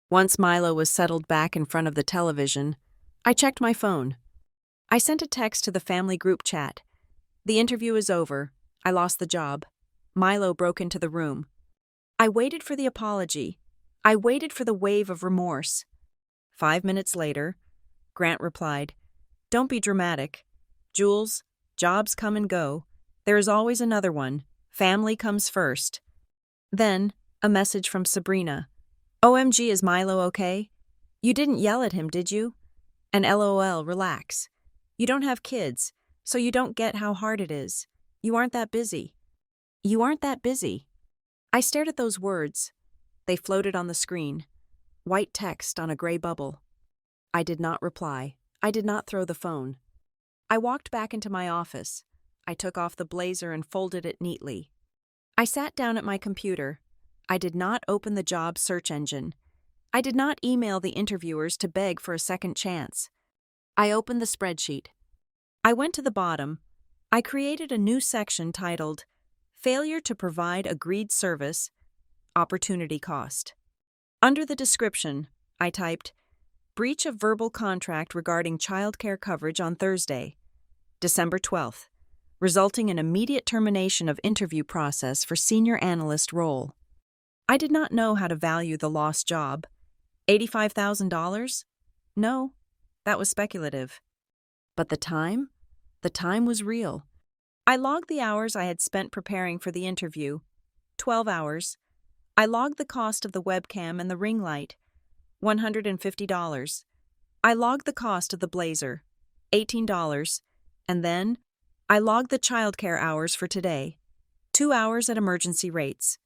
Once Milo was settled back in front of the television, I checked my phone. I sent a text to the family group chat. "The interview is over. I lost the job." Milo broke into the room. I waited for the apology. I waited for the wave of remorse. 5 minutes later, Grant replied, "Don't be dramatic. Jules, jobs come and go. There is always another one. Family comes first. Then, a message from Sabrina. OMG, is Milo okay? You didn't yell at him, did you? And LOL, relax. You don't have kids, so you don't get how hard it is. You aren't that busy. You aren't that busy. I stared at those words. They floated on the screen. White text on a gray bubble. I did not reply. I did not throw the phone. I walked back into my office. I took off the blazer and folded it neatly. I sat down at my computer. I did not open the job search engine. I did not email the interviewers to beg for a second chance. I opened the spreadsheet. I went to the bottom. I created a new section titled, Failure to Provide Agreed Service, Opportunity Cost. Under the description, I typed, Breach of verbal contract regarding childcare coverage on Thursday, December 12th, resulting in immediate termination of interview process for senior analyst role. I did not know how to value the lost job. $85,000? No, that was speculative. But the time? The time was real. I logged the hours I had spent preparing for the interview, 12 hours. I logged the cost of the webcam and the ring light, $150. I logged the cost of the blazer, $18. And then, I logged the childcare hours for today, 2 hours at emergency rates.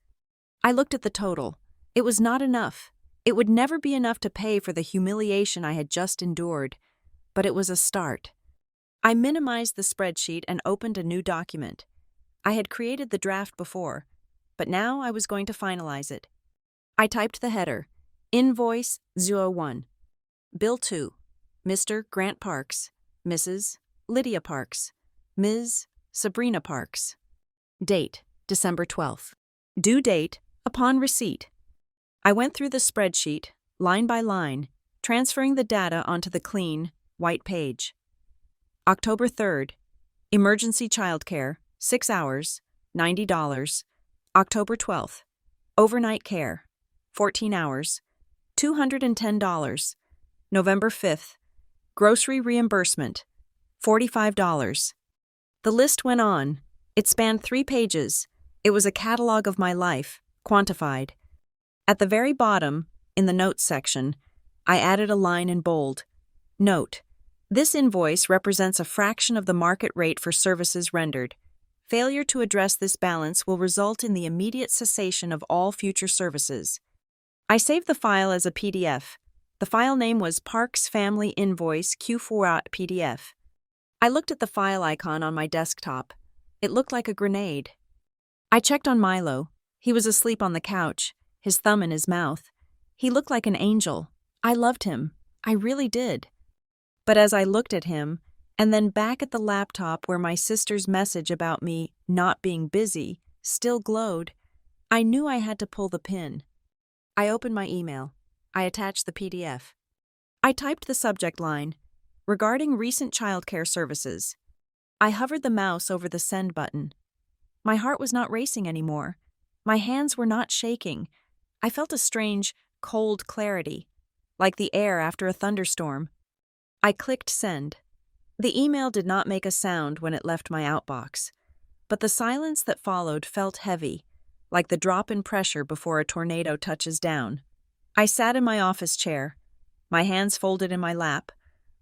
I looked at the total. It was not enough. It would never be enough to pay for the humiliation I had just endured, but it was a start. I minimized the spreadsheet and opened a new document. I had created the draft before, but now I was going to finalize it. I typed the header, Invoice 01. Bill 2, Mr. Grant Parks, Mrs. Lydia Parks, Ms. Sabrina Parks. Date, December 12th. Due date, upon receipt. I went through the spreadsheet, line by line, transferring the data onto the clean, white page. October 3rd, emergency childcare, 6 hours, $90. October 12th, overnight care, 14 hours, $210. November 5th, grocery reimbursement, $45. The list went on. It spanned 3 pages. It was a catalog of my life, quantified. At the very bottom, in the notes section, I added a line in bold. Note: this invoice represents a fraction of the market rate for services rendered. Failure to address this balance will result in the immediate cessation of all future services. I saved the file as a PDF. The file name was Parks Family Invoice Q4.pdf. I looked at the file icon on my desktop. It looked like a grenade. I checked on Milo. He was asleep on the couch, his thumb in his mouth. He looked like an angel. I loved him. I really did. But as I looked at him, and then back at the laptop where my sister's message about me not being busy still glowed, I knew I had to pull the pin. I opened my email. I attached the PDF. I typed the subject line, regarding recent childcare services. I hovered the mouse over the send button. My heart was not racing anymore. My hands were not shaking. I felt a strange, cold clarity, like the air after a thunderstorm. I clicked send. The email did not make a sound when it left my outbox, but the silence that followed felt heavy, like the drop in pressure before a tornado touches down. I sat in my office chair, my hands folded in my lap,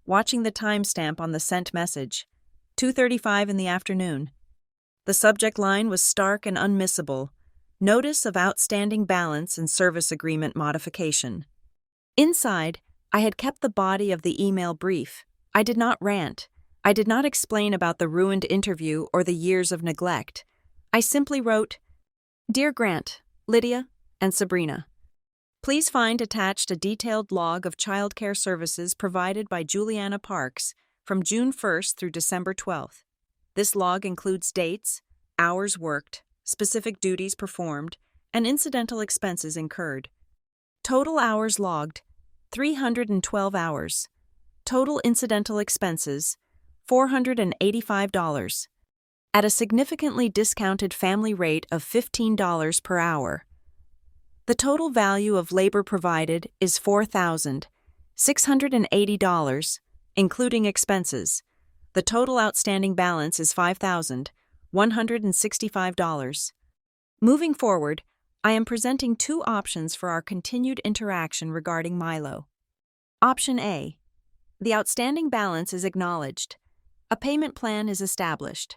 watching the timestamp on the sent message, 2:35 in the afternoon. The subject line was stark and unmissable, Notice of Outstanding Balance and Service Agreement Modification. Inside, I had kept the body of the email brief. I did not rant. I did not explain about the ruined interview or the years of neglect. I simply wrote, Dear Grant, Lydia, and Sabrina, please find attached a detailed log of childcare services provided by Juliana Parks from June 1st through December 12th. This log includes dates, hours worked, specific duties performed, and incidental expenses incurred. Total hours logged, 312 hours. Total incidental expenses, $485. At a significantly discounted family rate of $15 per hour. The total value of labor provided is $4,680, including expenses. The total outstanding balance is $5,000, $165. Moving forward, I am presenting two options for our continued interaction regarding Milo. Option A. The outstanding balance is acknowledged. A payment plan is established.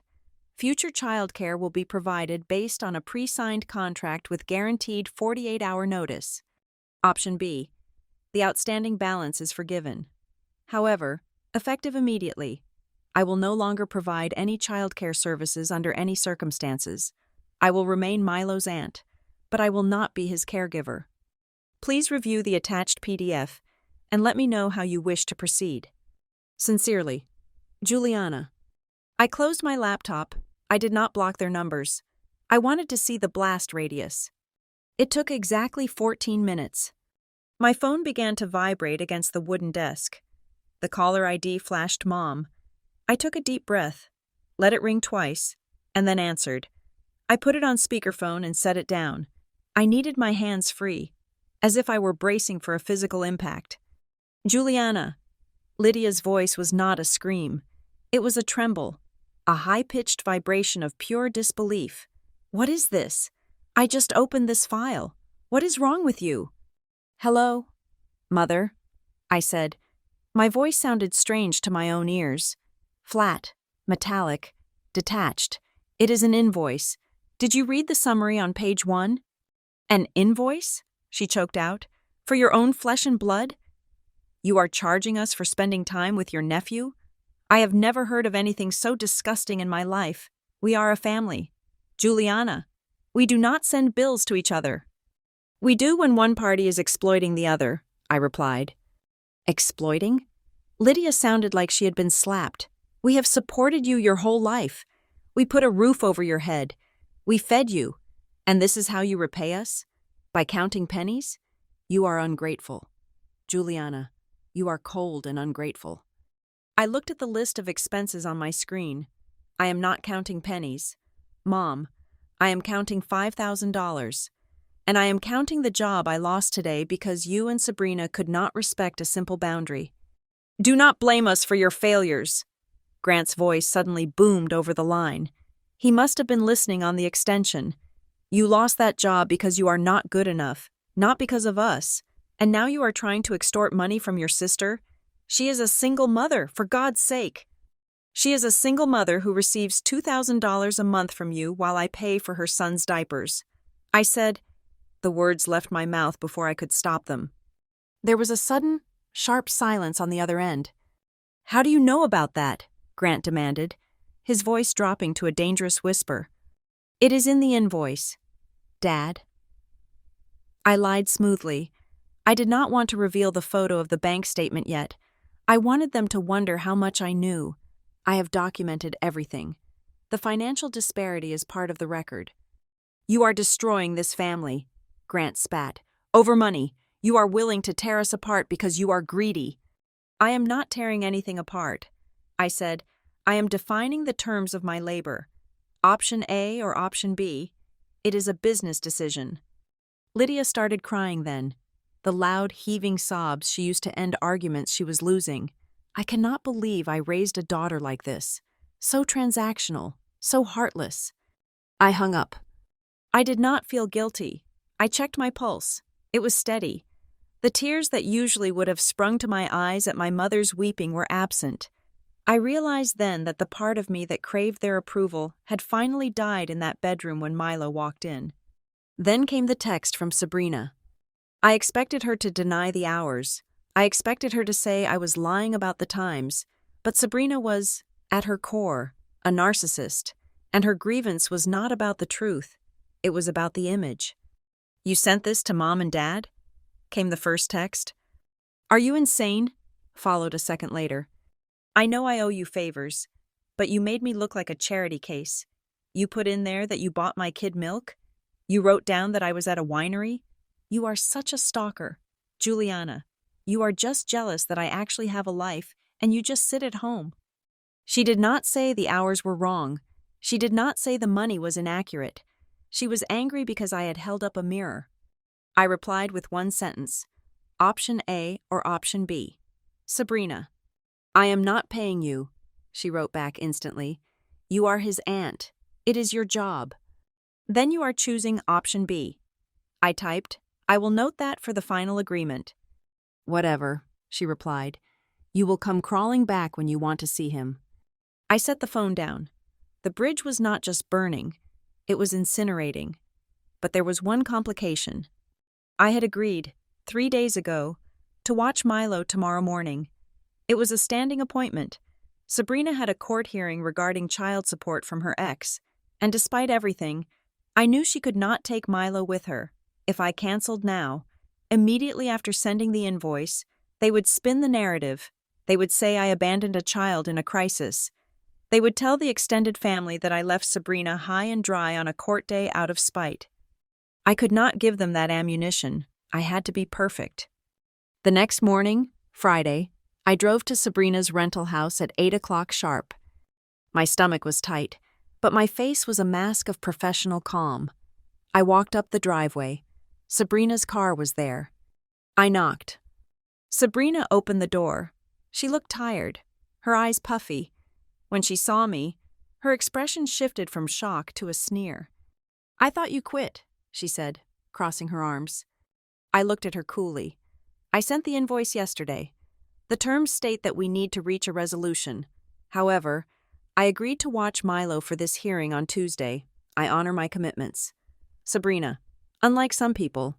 Future childcare will be provided based on a pre-signed contract with guaranteed 48-hour notice. Option B. The outstanding balance is forgiven. However, effective immediately, I will no longer provide any childcare services under any circumstances. I will remain Milo's aunt, but I will not be his caregiver. Please review the attached PDF and let me know how you wish to proceed. Sincerely, Juliana. I closed my laptop. I did not block their numbers. I wanted to see the blast radius. It took exactly 14 minutes. My phone began to vibrate against the wooden desk. The caller ID flashed Mom. I took a deep breath, let it ring twice, and then answered. I put it on speakerphone and set it down. I needed my hands free, as if I were bracing for a physical impact. Juliana. Lydia's voice was not a scream. It was a tremble, a high-pitched vibration of pure disbelief. What is this? I just opened this file. What is wrong with you? Hello, Mother, I said. My voice sounded strange to my own ears. Flat, metallic, detached. It is an invoice. Did you read the summary on page 1? An invoice? She choked out. For your own flesh and blood? You are charging us for spending time with your nephew? I have never heard of anything so disgusting in my life. We are a family. Juliana, we do not send bills to each other. We do when one party is exploiting the other, I replied. Exploiting? Lydia sounded like she had been slapped. We have supported you your whole life. We put a roof over your head. We fed you. And this is how you repay us? By counting pennies? You are ungrateful. Juliana, you are cold and ungrateful. I looked at the list of expenses on my screen. I am not counting pennies. Mom, I am counting $5,000. And I am counting the job I lost today because you and Sabrina could not respect a simple boundary. Do not blame us for your failures. Grant's voice suddenly boomed over the line. He must have been listening on the extension. You lost that job because you are not good enough, not because of us. And now you are trying to extort money from your sister? She is a single mother, for God's sake. She is a single mother who receives $2,000 a month from you while I pay for her son's diapers. I said. The words left my mouth before I could stop them. There was a sudden, sharp silence on the other end. How do you know about that? Grant demanded, his voice dropping to a dangerous whisper. It is in the invoice. Dad. I lied smoothly. I did not want to reveal the photo of the bank statement yet. I wanted them to wonder how much I knew. I have documented everything. The financial disparity is part of the record. You are destroying this family, Grant spat. Over money. You are willing to tear us apart because you are greedy. I am not tearing anything apart. I said, I am defining the terms of my labor. Option A or option B. It is a business decision. Lydia started crying then. The loud, heaving sobs she used to end arguments she was losing. I cannot believe I raised a daughter like this. So transactional, so heartless. I hung up. I did not feel guilty. I checked my pulse. It was steady. The tears that usually would have sprung to my eyes at my mother's weeping were absent. I realized then that the part of me that craved their approval had finally died in that bedroom when Milo walked in. Then came the text from Sabrina. I expected her to deny the hours. I expected her to say I was lying about the times, but Sabrina was, at her core, a narcissist, and her grievance was not about the truth. It was about the image. You sent this to Mom and Dad? Came the first text. Are you insane? Followed a second later. I know I owe you favors, but you made me look like a charity case. You put in there that you bought my kid milk? You wrote down that I was at a winery? You are such a stalker. Juliana, you are just jealous that I actually have a life and you just sit at home. She did not say the hours were wrong. She did not say the money was inaccurate. She was angry because I had held up a mirror. I replied with one sentence. Option A or option B. Sabrina. I am not paying you, she wrote back instantly. You are his aunt. It is your job. Then you are choosing option B. I typed, I will note that for the final agreement. Whatever, she replied. You will come crawling back when you want to see him. I set the phone down. The bridge was not just burning, it was incinerating. But there was one complication. I had agreed, 3 days ago, to watch Milo tomorrow morning. It was a standing appointment. Sabrina had a court hearing regarding child support from her ex, and despite everything, I knew she could not take Milo with her. If I canceled now, immediately after sending the invoice, they would spin the narrative. They would say I abandoned a child in a crisis. They would tell the extended family that I left Sabrina high and dry on a court day out of spite. I could not give them that ammunition. I had to be perfect. The next morning, Friday, I drove to Sabrina's rental house at 8 o'clock sharp. My stomach was tight, but my face was a mask of professional calm. I walked up the driveway. Sabrina's car was there. I knocked. Sabrina opened the door. She looked tired, her eyes puffy. When she saw me, her expression shifted from shock to a sneer. I thought you quit, she said, crossing her arms. I looked at her coolly. I sent the invoice yesterday. The terms state that we need to reach a resolution. However, I agreed to watch Milo for this hearing on Tuesday. I honor my commitments. Sabrina, unlike some people.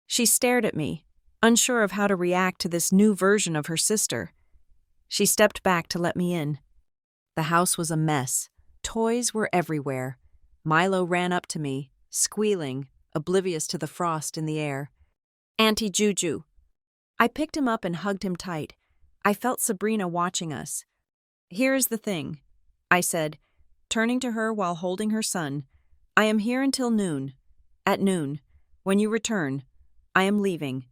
She stared at me, unsure of how to react to this new version of her sister. She stepped back to let me in. The house was a mess. Toys were everywhere. Milo ran up to me, squealing, oblivious to the frost in the air. Auntie Juju. I picked him up and hugged him tight. I felt Sabrina watching us. Here is the thing, I said, turning to her while holding her son. I am here until noon. At noon, when you return, I am leaving.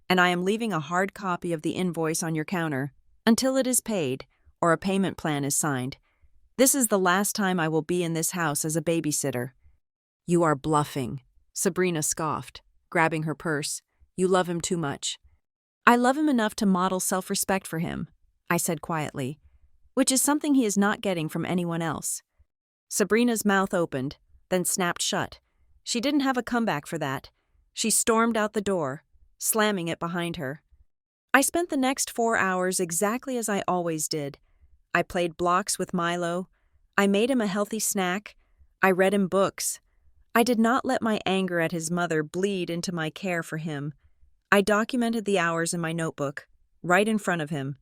And I am leaving a hard copy of the invoice on your counter until it is paid or a payment plan is signed. This is the last time I will be in this house as a babysitter. You are bluffing, Sabrina scoffed, grabbing her purse. You love him too much. I love him enough to model self-respect for him, I said quietly, which is something he is not getting from anyone else. Sabrina's mouth opened, then snapped shut. She didn't have a comeback for that. She stormed out the door, slamming it behind her. I spent the next 4 hours exactly as I always did. I played blocks with Milo. I made him a healthy snack. I read him books. I did not let my anger at his mother bleed into my care for him. I documented the hours in my notebook, right in front of him.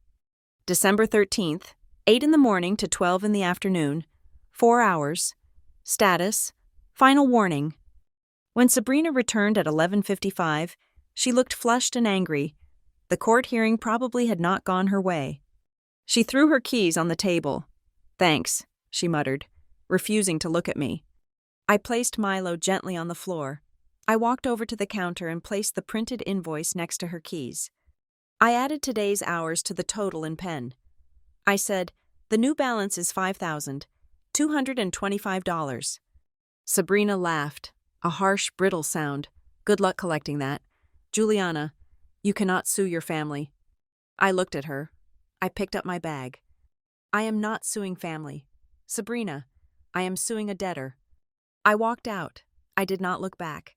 December 13th, 8 in the morning to 12 in the afternoon, 4 hours. Status, final warning. When Sabrina returned at 11:55, she looked flushed and angry. The court hearing probably had not gone her way. She threw her keys on the table. Thanks, she muttered, refusing to look at me. I placed Milo gently on the floor. I walked over to the counter and placed the printed invoice next to her keys. I added today's hours to the total in pen. I said, the new balance is $5,225. Sabrina laughed, a harsh, brittle sound. Good luck collecting that. Juliana, you cannot sue your family. I looked at her. I picked up my bag. I am not suing family. Sabrina, I am suing a debtor. I walked out. I did not look back.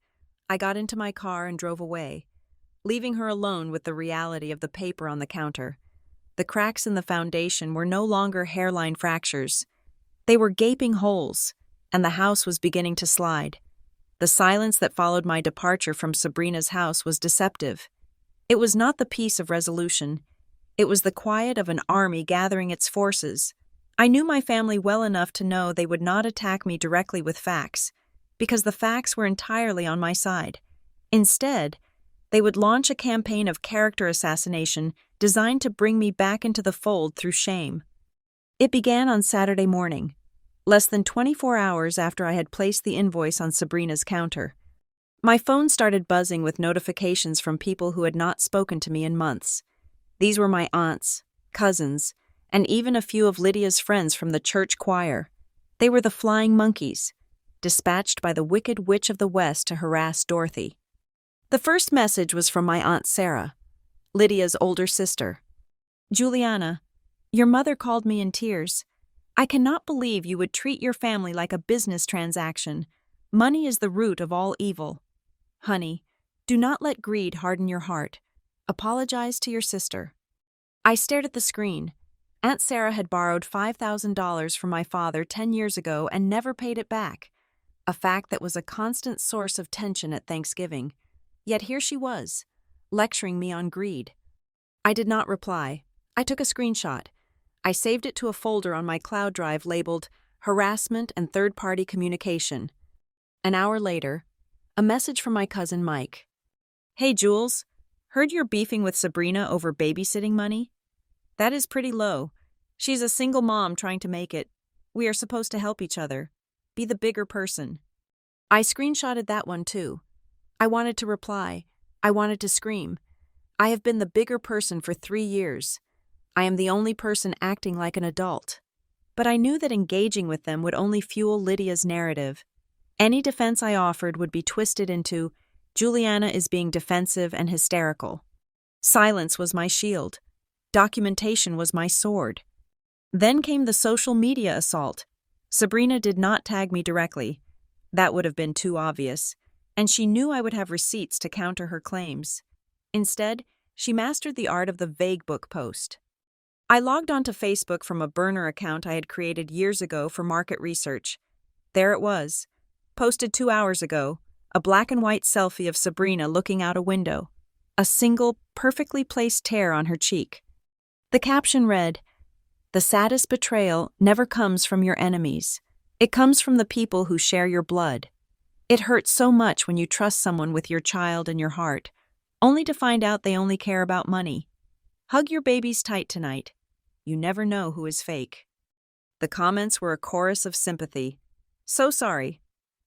I got into my car and drove away, leaving her alone with the reality of the paper on the counter. The cracks in the foundation were no longer hairline fractures. They were gaping holes, and the house was beginning to slide. The silence that followed my departure from Sabrina's house was deceptive. It was not the peace of resolution. It was the quiet of an army gathering its forces. I knew my family well enough to know they would not attack me directly with facts, because the facts were entirely on my side. Instead, they would launch a campaign of character assassination designed to bring me back into the fold through shame. It began on Saturday morning, less than 24 hours after I had placed the invoice on Sabrina's counter. My phone started buzzing with notifications from people who had not spoken to me in months. These were my aunts, cousins, and even a few of Lydia's friends from the church choir. They were the flying monkeys, dispatched by the Wicked Witch of the West to harass Dorothy. The first message was from my Aunt Sarah, Lydia's older sister. Juliana, your mother called me in tears. I cannot believe you would treat your family like a business transaction. Money is the root of all evil. Honey, do not let greed harden your heart. Apologize to your sister." I stared at the screen. Aunt Sarah had borrowed $5,000 from my father 10 years ago and never paid it back, a fact that was a constant source of tension at Thanksgiving. Yet here she was, lecturing me on greed. I did not reply. I took a screenshot. I saved it to a folder on my cloud drive labeled Harassment and Third-Party Communication. An hour later, a message from my cousin Mike. "Hey Jules, heard you're beefing with Sabrina over babysitting money? That is pretty low. She's a single mom trying to make it. We are supposed to help each other. Be the bigger person." I screenshotted that one too. I wanted to reply. I wanted to scream. I have been the bigger person for 3 years. I am the only person acting like an adult. But I knew that engaging with them would only fuel Lydia's narrative. Any defense I offered would be twisted into, Juliana is being defensive and hysterical. Silence was my shield. Documentation was my sword. Then came the social media assault. Sabrina did not tag me directly. That would have been too obvious, and she knew I would have receipts to counter her claims. Instead, she mastered the art of the vague book post. I logged onto Facebook from a burner account I had created years ago for market research. There it was, posted 2 hours ago, a black and white selfie of Sabrina looking out a window, a single, perfectly placed tear on her cheek. The caption read, "The saddest betrayal never comes from your enemies. It comes from the people who share your blood. It hurts so much when you trust someone with your child and your heart, only to find out they only care about money. Hug your babies tight tonight. You never know who is fake." The comments were a chorus of sympathy. "So sorry.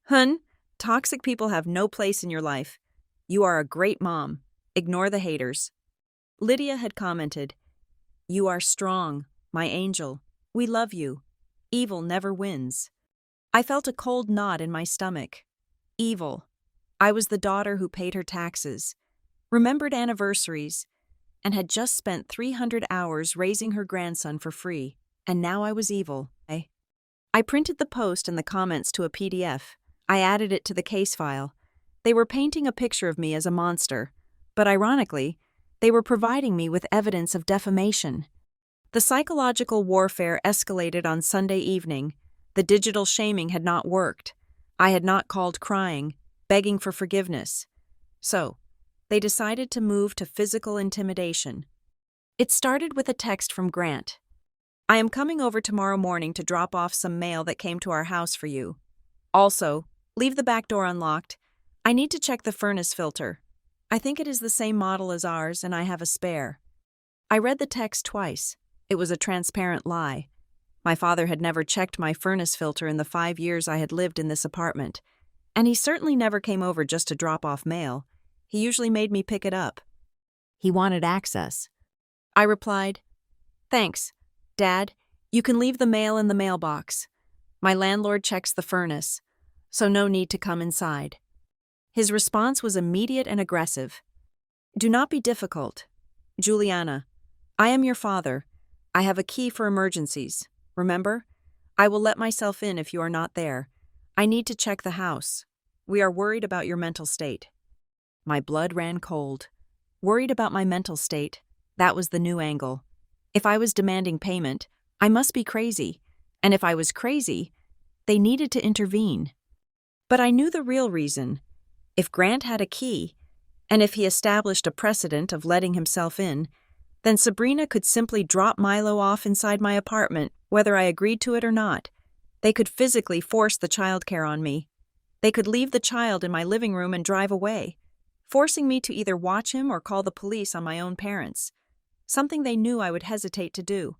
Hun, toxic people have no place in your life. You are a great mom. Ignore the haters." Lydia had commented, "You are strong, my angel. We love you. Evil never wins." I felt a cold knot in my stomach. Evil. I was the daughter who paid her taxes, remembered anniversaries, and had just spent 300 hours raising her grandson for free, and now I was evil. I printed the post and the comments to a PDF. I added it to the case file. They were painting a picture of me as a monster, but ironically, they were providing me with evidence of defamation. The psychological warfare escalated on Sunday evening. The digital shaming had not worked. I had not called crying, begging for forgiveness. So, they decided to move to physical intimidation. It started with a text from Grant. "I am coming over tomorrow morning to drop off some mail that came to our house for you. Also, leave the back door unlocked. I need to check the furnace filter. I think it is the same model as ours, and I have a spare." I read the text twice. It was a transparent lie. My father had never checked my furnace filter in the 5 years I had lived in this apartment, and he certainly never came over just to drop off mail. He usually made me pick it up. He wanted access. I replied, "Thanks, Dad. You can leave the mail in the mailbox. My landlord checks the furnace, so no need to come inside." His response was immediate and aggressive. "Do not be difficult. Juliana, I am your father. I have a key for emergencies. Remember? I will let myself in if you are not there. I need to check the house. We are worried about your mental state." My blood ran cold. Worried about my mental state, that was the new angle. If I was demanding payment, I must be crazy. And if I was crazy, they needed to intervene. But I knew the real reason. If Grant had a key, and if he established a precedent of letting himself in, then Sabrina could simply drop Milo off inside my apartment, whether I agreed to it or not. They could physically force the childcare on me. They could leave the child in my living room and drive away, forcing me to either watch him or call the police on my own parents, something they knew I would hesitate to do.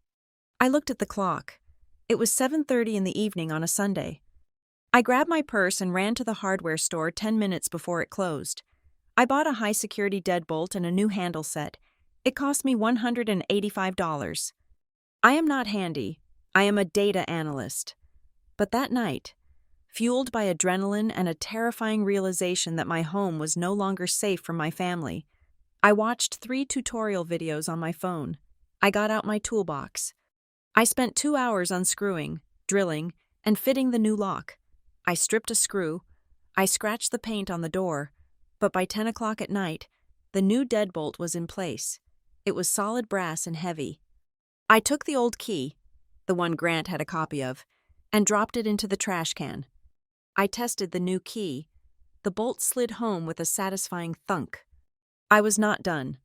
I looked at the clock. It was 7:30 in the evening on a Sunday. I grabbed my purse and ran to the hardware store 10 minutes before it closed. I bought a high-security deadbolt and a new handle set. It cost me $185. I am not handy. I am a data analyst. But that night, fueled by adrenaline and a terrifying realization that my home was no longer safe from my family, I watched 3 tutorial videos on my phone. I got out my toolbox. I spent 2 hours unscrewing, drilling, and fitting the new lock. I stripped a screw. I scratched the paint on the door, but by 10 o'clock at night, the new deadbolt was in place. It was solid brass and heavy. I took the old key, the one Grant had a copy of, and dropped it into the trash can. I tested the new key. The bolt slid home with a satisfying thunk. I was not done.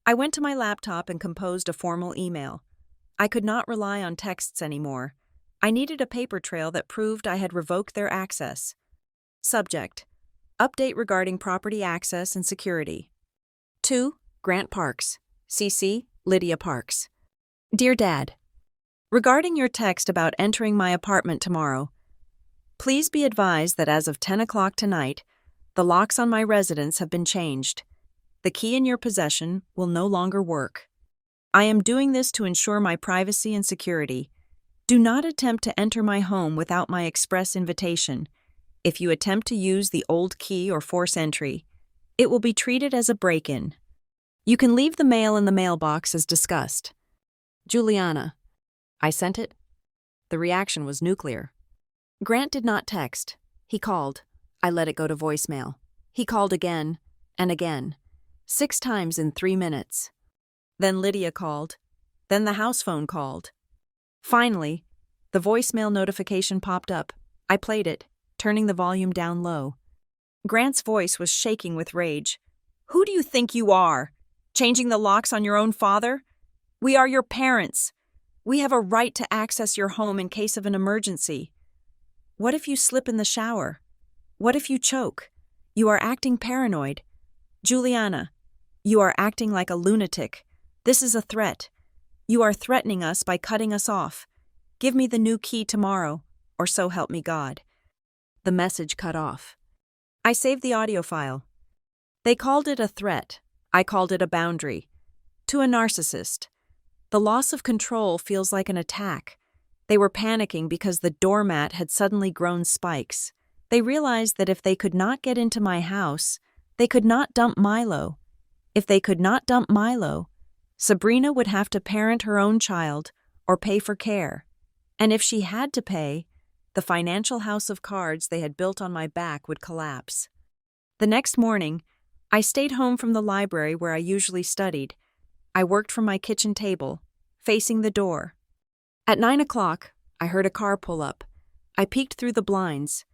I went to my laptop and composed a formal email. I could not rely on texts anymore. I needed a paper trail that proved I had revoked their access. Subject: Update regarding property access and security. To Grant Parks. CC Lydia Parks. Dear Dad, regarding your text about entering my apartment tomorrow, please be advised that as of 10 o'clock tonight, the locks on my residence have been changed. The key in your possession will no longer work. I am doing this to ensure my privacy and security. Do not attempt to enter my home without my express invitation. If you attempt to use the old key or force entry, it will be treated as a break-in. You can leave the mail in the mailbox as discussed. Juliana. I sent it. The reaction was nuclear. Grant did not text. He called. I let it go to voicemail. He called again and again, 6 times in 3 minutes. Then Lydia called. Then the house phone called. Finally, the voicemail notification popped up. I played it, turning the volume down low. Grant's voice was shaking with rage. Who do you think you are? Changing the locks on your own father? We are your parents. We have a right to access your home in case of an emergency. What if you slip in the shower? What if you choke? You are acting paranoid. Juliana, you are acting like a lunatic. This is a threat. You are threatening us by cutting us off. Give me the new key tomorrow, or so help me God. The message cut off. I saved the audio file. They called it a threat. I called it a boundary. To a narcissist, the loss of control feels like an attack. They were panicking because the doormat had suddenly grown spikes. They realized that if they could not get into my house, they could not dump Milo. If they could not dump Milo, Sabrina would have to parent her own child or pay for care. And if she had to pay, the financial house of cards they had built on my back would collapse. The next morning, I stayed home from the library where I usually studied. I worked from my kitchen table, facing the door. At 9 o'clock, I heard a car pull up. I peeked through the blinds.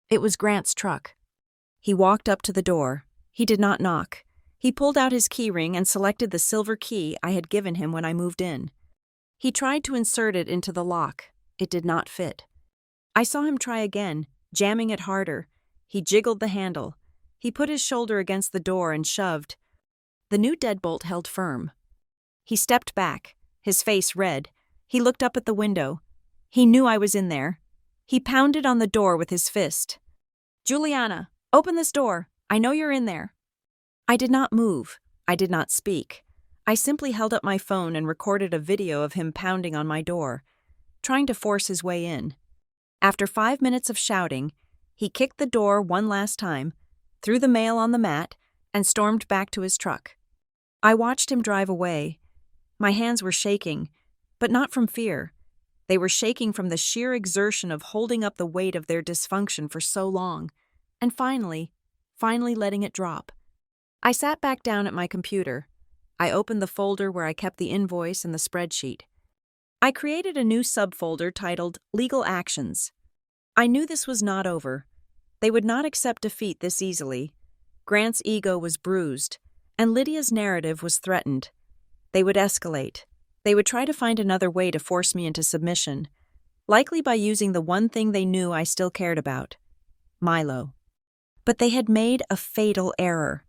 It was Grant's truck. He walked up to the door. He did not knock. He pulled out his keyring and selected the silver key I had given him when I moved in. He tried to insert it into the lock. It did not fit. I saw him try again, jamming it harder. He jiggled the handle. He put his shoulder against the door and shoved. The new deadbolt held firm. He stepped back, his face red. He looked up at the window. He knew I was in there. He pounded on the door with his fist. Juliana, open this door. I know you're in there. I did not move. I did not speak. I simply held up my phone and recorded a video of him pounding on my door, trying to force his way in. After 5 minutes of shouting, he kicked the door one last time, threw the mail on the mat, and stormed back to his truck. I watched him drive away. My hands were shaking, but not from fear. They were shaking from the sheer exertion of holding up the weight of their dysfunction for so long, and finally letting it drop. I sat back down at my computer. I opened the folder where I kept the invoice and the spreadsheet. I created a new subfolder titled Legal Actions. I knew this was not over. They would not accept defeat this easily. Grant's ego was bruised, and Lydia's narrative was threatened. They would escalate. They would try to find another way to force me into submission, likely by using the one thing they knew I still cared about, Milo. But they had made a fatal error.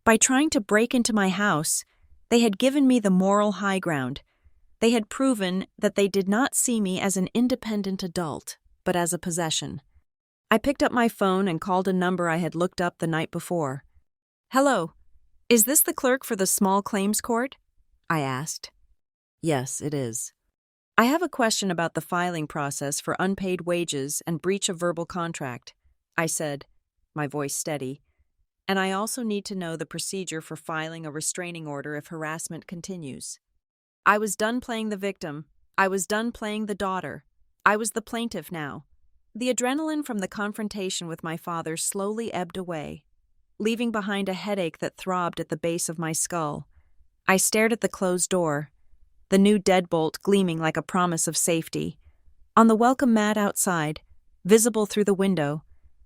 By trying to break into my house, they had given me the moral high ground. They had proven that they did not see me as an independent adult, but as a possession. I picked up my phone and called a number I had looked up the night before. Hello, is this the clerk for the small claims court? I asked. Yes, it is. I have a question about the filing process for unpaid wages and breach of verbal contract, I said, my voice steady. And I also need to know the procedure for filing a restraining order if harassment continues. I was done playing the victim. I was done playing the daughter. I was the plaintiff now. The adrenaline from the confrontation with my father slowly ebbed away, leaving behind a headache that throbbed at the base of my skull. I stared at the closed door, the new deadbolt gleaming like a promise of safety. On the welcome mat outside, visible through the window,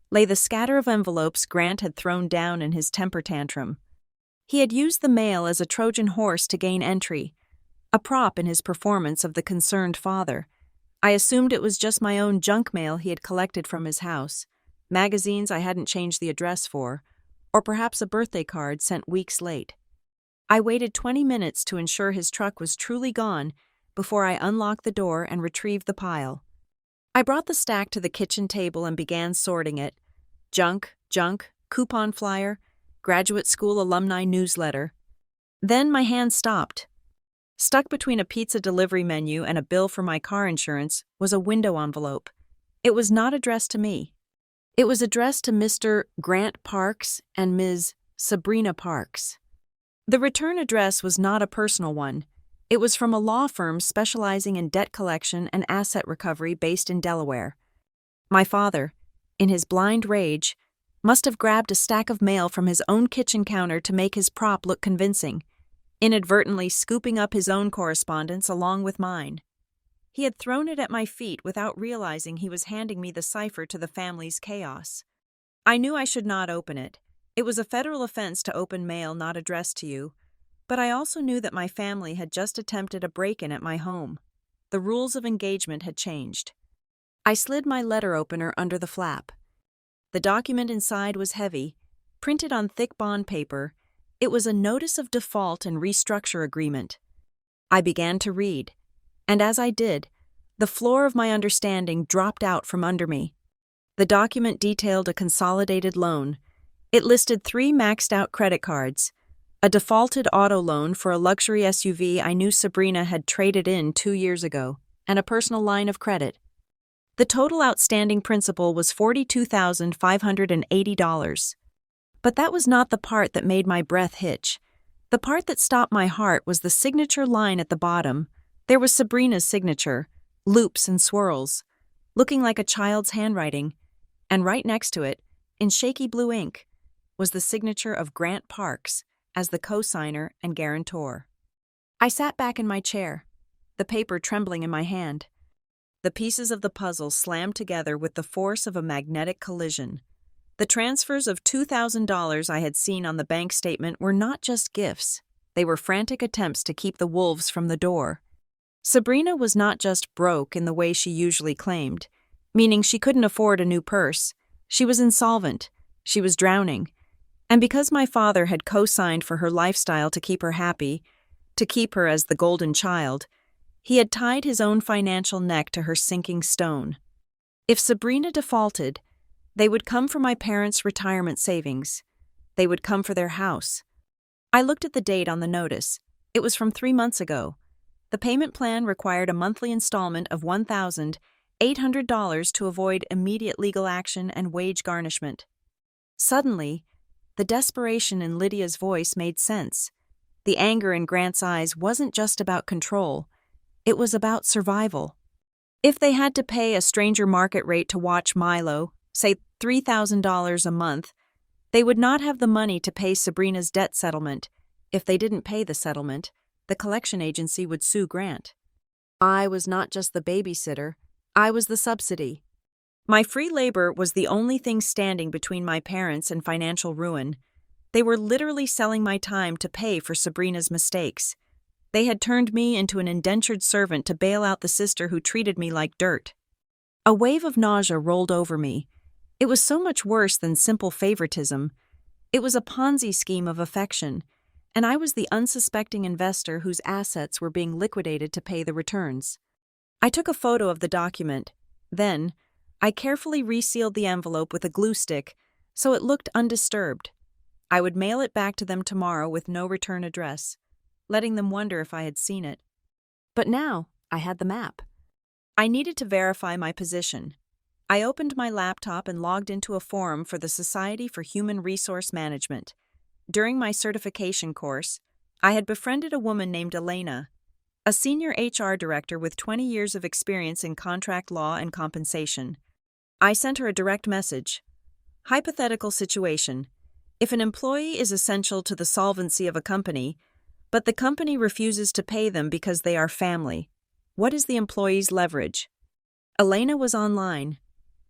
lay the scatter of envelopes Grant had thrown down in his temper tantrum. He had used the mail as a Trojan horse to gain entry, a prop in his performance of the concerned father. I assumed it was just my own junk mail he had collected from his house, magazines I hadn't changed the address for, or perhaps a birthday card sent weeks late. I waited 20 minutes to ensure his truck was truly gone before I unlocked the door and retrieved the pile. I brought the stack to the kitchen table and began sorting it. Junk, coupon flyer, graduate school alumni newsletter. Then my hand stopped. Stuck between a pizza delivery menu and a bill for my car insurance was a window envelope. It was not addressed to me. It was addressed to Mr. Grant Parks and Ms. Sabrina Parks. The return address was not a personal one. It was from a law firm specializing in debt collection and asset recovery based in Delaware. My father, in his blind rage, must have grabbed a stack of mail from his own kitchen counter to make his prop look convincing, inadvertently scooping up his own correspondence along with mine. He had thrown it at my feet without realizing he was handing me the cipher to the family's chaos. I knew I should not open it. It was a federal offense to open mail not addressed to you, but I also knew that my family had just attempted a break-in at my home. The rules of engagement had changed. I slid my letter opener under the flap. The document inside was heavy, printed on thick bond paper. It was a notice of default and restructure agreement. I began to read, and as I did, the floor of my understanding dropped out from under me. The document detailed a consolidated loan. It listed 3 maxed-out credit cards, a defaulted auto loan for a luxury SUV I knew Sabrina had traded in 2 years ago, and a personal line of credit. The total outstanding principal was $42,580. But that was not the part that made my breath hitch. The part that stopped my heart was the signature line at the bottom. There was Sabrina's signature, loops and swirls, looking like a child's handwriting, and right next to it, in shaky blue ink, was the signature of Grant Parks as the co-signer and guarantor. I sat back in my chair, the paper trembling in my hand. The pieces of the puzzle slammed together with the force of a magnetic collision. The transfers of $2,000 I had seen on the bank statement were not just gifts. They were frantic attempts to keep the wolves from the door. Sabrina was not just broke in the way she usually claimed, meaning she couldn't afford a new purse. She was insolvent. She was drowning. And because my father had co-signed for her lifestyle to keep her happy, to keep her as the golden child, he had tied his own financial neck to her sinking stone. If Sabrina defaulted, they would come for my parents' retirement savings. They would come for their house. I looked at the date on the notice. It was from 3 months ago. The payment plan required a monthly installment of $1,800 to avoid immediate legal action and wage garnishment. Suddenly, the desperation in Lydia's voice made sense. The anger in Grant's eyes wasn't just about control. It was about survival. If they had to pay a stranger market rate to watch Milo, say $3,000 a month, they would not have the money to pay Sabrina's debt settlement. If they didn't pay the settlement, the collection agency would sue Grant. I was not just the babysitter, I was the subsidy. My free labor was the only thing standing between my parents and financial ruin. They were literally selling my time to pay for Sabrina's mistakes. They had turned me into an indentured servant to bail out the sister who treated me like dirt. A wave of nausea rolled over me. It was so much worse than simple favoritism. It was a Ponzi scheme of affection, and I was the unsuspecting investor whose assets were being liquidated to pay the returns. I took a photo of the document. Then, I carefully resealed the envelope with a glue stick so it looked undisturbed. I would mail it back to them tomorrow with no return address, letting them wonder if I had seen it. But now, I had the map. I needed to verify my position. I opened my laptop and logged into a forum for the Society for Human Resource Management. During my certification course, I had befriended a woman named Elena. A senior HR director with 20 years of experience in contract law and compensation. I sent her a direct message. Hypothetical situation. If an employee is essential to the solvency of a company, but the company refuses to pay them because they are family, what is the employee's leverage? Elena was online.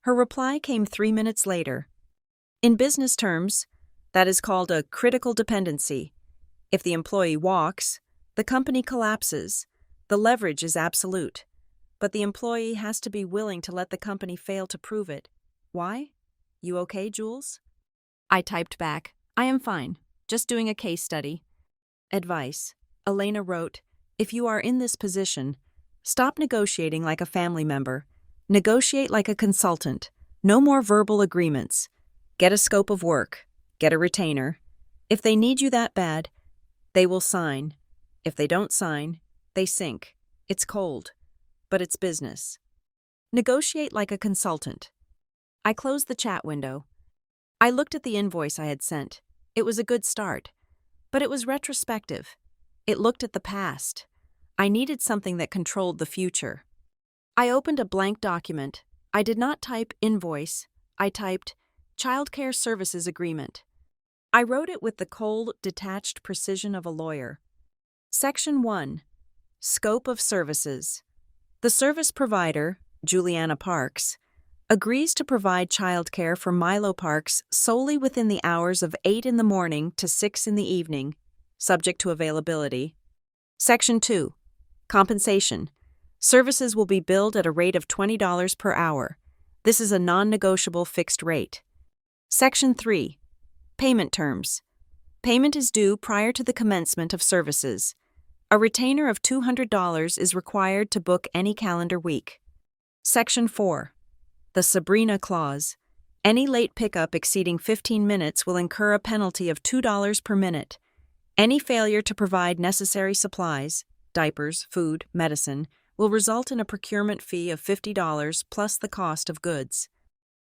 Her reply came 3 minutes later. In business terms, that is called a critical dependency. If the employee walks, the company collapses. The leverage is absolute. But the employee has to be willing to let the company fail to prove it. Why? You okay, Jules? I typed back, I am fine. Just doing a case study. Advice. Elena wrote, if you are in this position, stop negotiating like a family member. Negotiate like a consultant. No more verbal agreements. Get a scope of work. Get a retainer. If they need you that bad, they will sign. If they don't sign, they sink. It's cold, but it's business. Negotiate like a consultant. I closed the chat window. I looked at the invoice I had sent. It was a good start, but it was retrospective. It looked at the past. I needed something that controlled the future. I opened a blank document. I did not type invoice. I typed childcare services agreement. I wrote it with the cold, detached precision of a lawyer. Section 1. Scope of services. The service provider, Juliana Parks, agrees to provide childcare for Milo Parks solely within the hours of 8 in the morning to 6 in the evening, subject to availability. Section 2. Compensation. Services will be billed at a rate of $20 per hour. This is a non-negotiable fixed rate. Section 3. Payment terms. Payment is due prior to the commencement of services. A retainer of $200 is required to book any calendar week. Section 4. The Sabrina Clause. Any late pickup exceeding 15 minutes will incur a penalty of $2 per minute. Any failure to provide necessary supplies, diapers, food, medicine, will result in a procurement fee of $50 plus the cost of goods.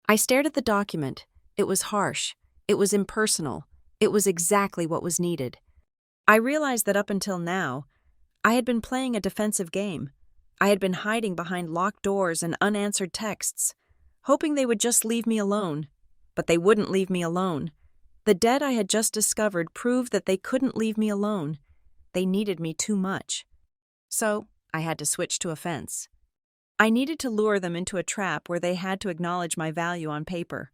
I stared at the document. It was harsh. It was impersonal. It was exactly what was needed. I realized that up until now, I had been playing a defensive game. I had been hiding behind locked doors and unanswered texts, hoping they would just leave me alone. But they wouldn't leave me alone. The debt I had just discovered proved that they couldn't leave me alone. They needed me too much. So, I had to switch to offense. I needed to lure them into a trap where they had to acknowledge my value on paper.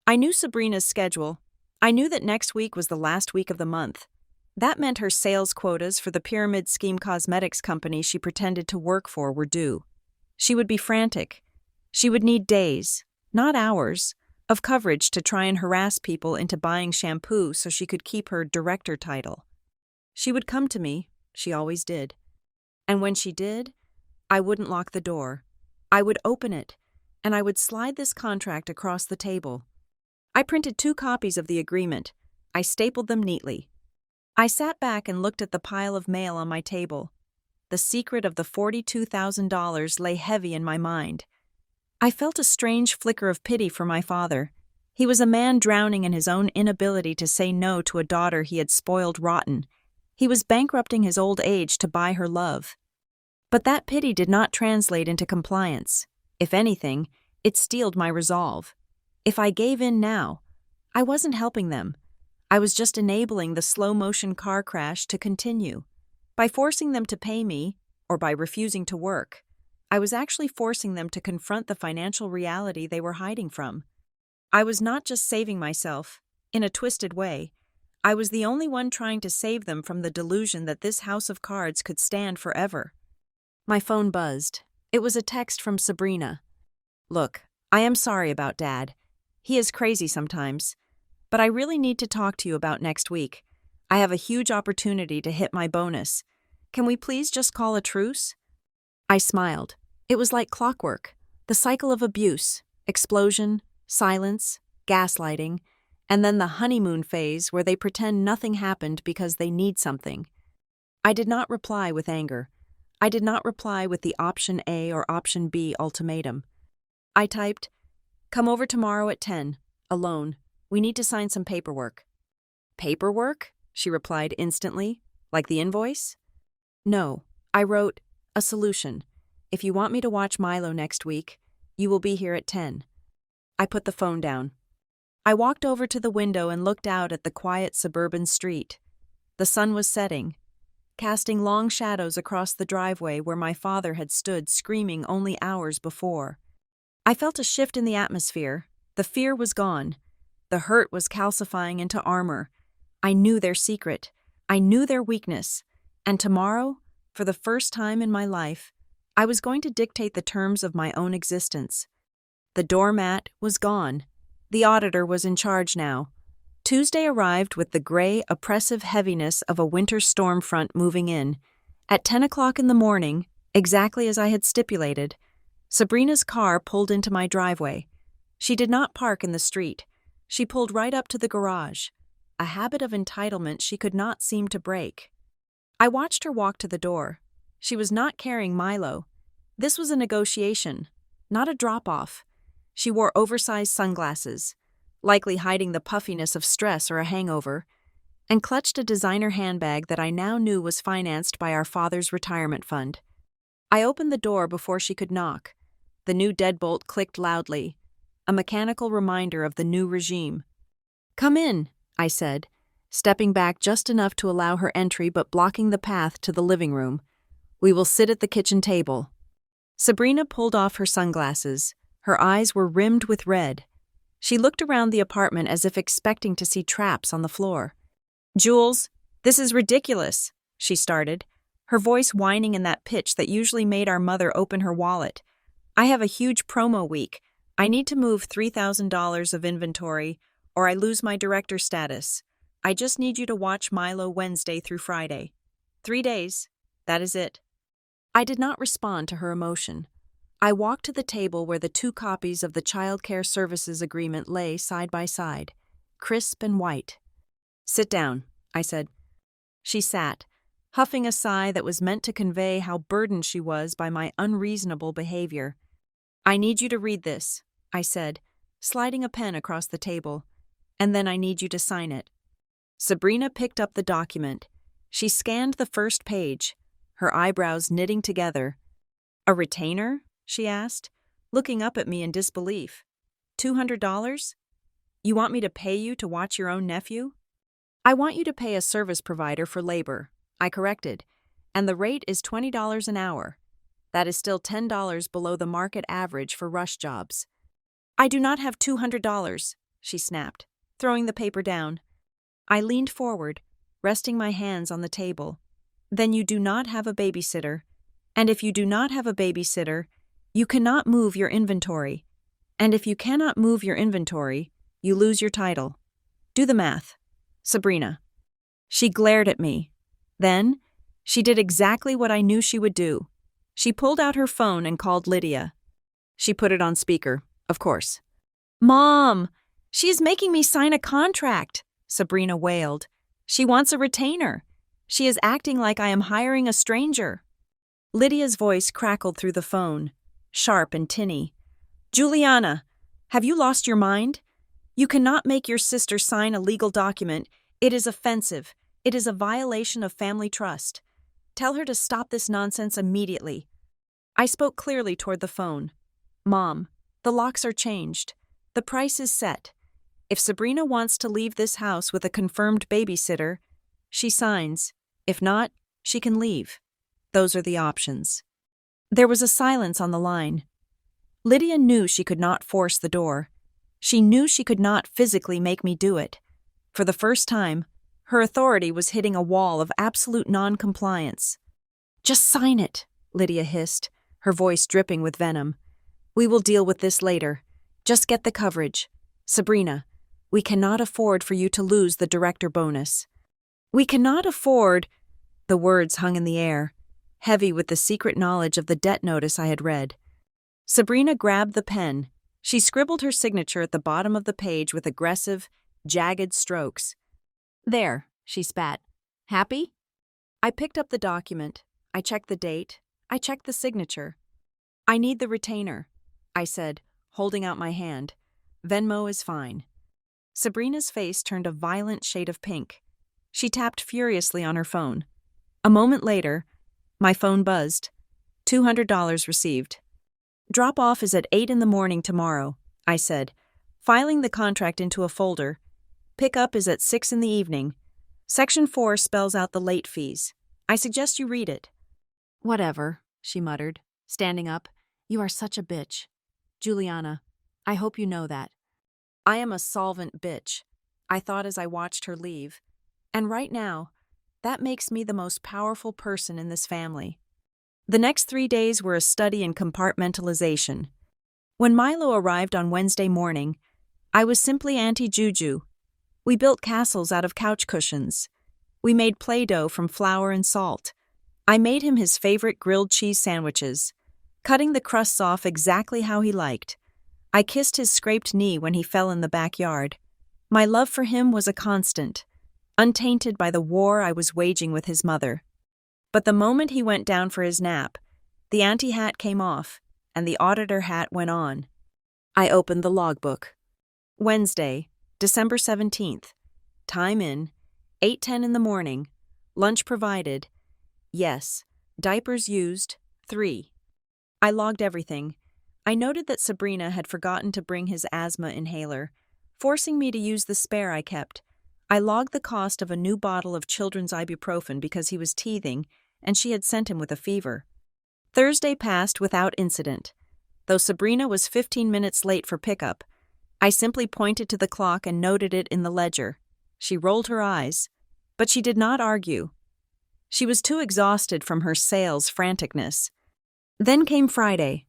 I knew Sabrina's schedule. I knew that next week was the last week of the month. That meant her sales quotas for the pyramid scheme cosmetics company she pretended to work for were due. She would be frantic. She would need days, not hours, of coverage to try and harass people into buying shampoo so she could keep her director title. She would come to me, she always did. And when she did, I wouldn't lock the door. I would open it, and I would slide this contract across the table. I printed 2 copies of the agreement. I stapled them neatly. I sat back and looked at the pile of mail on my table. The secret of the $42,000 lay heavy in my mind. I felt a strange flicker of pity for my father. He was a man drowning in his own inability to say no to a daughter he had spoiled rotten. He was bankrupting his old age to buy her love. But that pity did not translate into compliance. If anything, it steeled my resolve. If I gave in now, I wasn't helping them. I was just enabling the slow-motion car crash to continue. By forcing them to pay me, or by refusing to work, I was actually forcing them to confront the financial reality they were hiding from. I was not just saving myself, in a twisted way. I was the only one trying to save them from the delusion that this house of cards could stand forever. My phone buzzed. It was a text from Sabrina. Look, I am sorry about Dad. He is crazy sometimes. But I really need to talk to you about next week. I have a huge opportunity to hit my bonus. Can we please just call a truce? I smiled. It was like clockwork. The cycle of abuse, explosion, silence, gaslighting, and then the honeymoon phase where they pretend nothing happened because they need something. I did not reply with anger. I did not reply with the option A or option B ultimatum. I typed, "Come over tomorrow at 10, alone. We need to sign some paperwork." "Paperwork?" she replied instantly. "Like the invoice?" "No, I wrote, "A solution. If you want me to watch Milo next week, you will be here at 10. I put the phone down. I walked over to the window and looked out at the quiet suburban street. The sun was setting, casting long shadows across the driveway where my father had stood screaming only hours before. I felt a shift in the atmosphere. The fear was gone. The hurt was calcifying into armor. I knew their secret. I knew their weakness. And tomorrow, for the first time in my life, I was going to dictate the terms of my own existence. The doormat was gone. The auditor was in charge now. Tuesday arrived with the gray, oppressive heaviness of a winter storm front moving in. At 10 o'clock in the morning, exactly as I had stipulated, Sabrina's car pulled into my driveway. She did not park in the street. She pulled right up to the garage, a habit of entitlement she could not seem to break. I watched her walk to the door. She was not carrying Milo. This was a negotiation, not a drop-off. She wore oversized sunglasses, likely hiding the puffiness of stress or a hangover, and clutched a designer handbag that I now knew was financed by our father's retirement fund. I opened the door before she could knock. The new deadbolt clicked loudly, a mechanical reminder of the new regime. "Come in," I said, stepping back just enough to allow her entry but blocking the path to the living room. "We will sit at the kitchen table." Sabrina pulled off her sunglasses. Her eyes were rimmed with red. She looked around the apartment as if expecting to see traps on the floor. "Jules, this is ridiculous," she started, her voice whining in that pitch that usually made our mother open her wallet. "I have a huge promo week. I need to move $3,000 of inventory, or I lose my director status. I just need you to watch Milo Wednesday through Friday. 3 days. That is it." I did not respond to her emotion. I walked to the table where the 2 copies of the Child Care Services Agreement lay side by side, crisp and white. "Sit down," I said. She sat, huffing a sigh that was meant to convey how burdened she was by my unreasonable behavior. "I need you to read this," I said, sliding a pen across the table. "And then I need you to sign it." Sabrina picked up the document. She scanned the first page, her eyebrows knitting together. "A retainer?" she asked, looking up at me in disbelief. $200? You want me to pay you to watch your own nephew? "I want you to pay a service provider for labor," I corrected, "and the rate is $20 an hour. That is still $10 below the market average for rush jobs." "I do not have $200, she snapped, throwing the paper down. I leaned forward, resting my hands on the table. "Then you do not have a babysitter. And if you do not have a babysitter, you cannot move your inventory. And if you cannot move your inventory, you lose your title. Do the math. Sabrina." She glared at me. Then, she did exactly what I knew she would do. She pulled out her phone and called Lydia. She put it on speaker, of course. "Mom, she is making me sign a contract," Sabrina wailed. "She wants a retainer. She is acting like I am hiring a stranger." Lydia's voice crackled through the phone, sharp and tinny. "Juliana, have you lost your mind? You cannot make your sister sign a legal document. It is offensive. It is a violation of family trust. Tell her to stop this nonsense immediately." I spoke clearly toward the phone. "Mom, the locks are changed. The price is set. If Sabrina wants to leave this house with a confirmed babysitter, she signs. If not, she can leave. Those are the options." There was a silence on the line. Lydia knew she could not force the door. She knew she could not physically make me do it. For the first time, her authority was hitting a wall of absolute non-compliance. "Just sign it," Lydia hissed, her voice dripping with venom. "We will deal with this later. Just get the coverage. Sabrina, we cannot afford for you to lose the director bonus." "We cannot afford—" The words hung in the air, heavy with the secret knowledge of the debt notice I had read. Sabrina grabbed the pen. She scribbled her signature at the bottom of the page with aggressive, jagged strokes. "There," she spat. "Happy?" I picked up the document. I checked the date. I checked the signature. "I need the retainer," I said, holding out my hand. "Venmo is fine." Sabrina's face turned a violent shade of pink. She tapped furiously on her phone. A moment later, My phone buzzed. $200 received. Drop-off is at 8 in the morning tomorrow, I said, filing the contract into a folder. Pick-up is at 6 in the evening. Section 4 spells out the late fees. I suggest you read it. Whatever, she muttered, standing up. You are such a bitch. Juliana, I hope you know that. I am a solvent bitch, I thought as I watched her leave. And right now, that makes me the most powerful person in this family. The next 3 days were a study in compartmentalization. When Milo arrived on Wednesday morning, I was simply Auntie Juju. We built castles out of couch cushions. We made Play-Doh from flour and salt. I made him his favorite grilled cheese sandwiches, cutting the crusts off exactly how he liked. I kissed his scraped knee when he fell in the backyard. My love for him was a constant, untainted by the war I was waging with his mother. But the moment he went down for his nap, the auntie hat came off, and the auditor hat went on. I opened the logbook. Wednesday, December 17th. Time in, 8:10 in the morning. Lunch provided. Yes. Diapers used, 3. I logged everything. I noted that Sabrina had forgotten to bring his asthma inhaler, forcing me to use the spare I kept. I logged the cost of a new bottle of children's ibuprofen because he was teething, and she had sent him with a fever. Thursday passed without incident. Though Sabrina was 15 minutes late for pickup, I simply pointed to the clock and noted it in the ledger. She rolled her eyes, but she did not argue. She was too exhausted from her sales franticness. Then came Friday.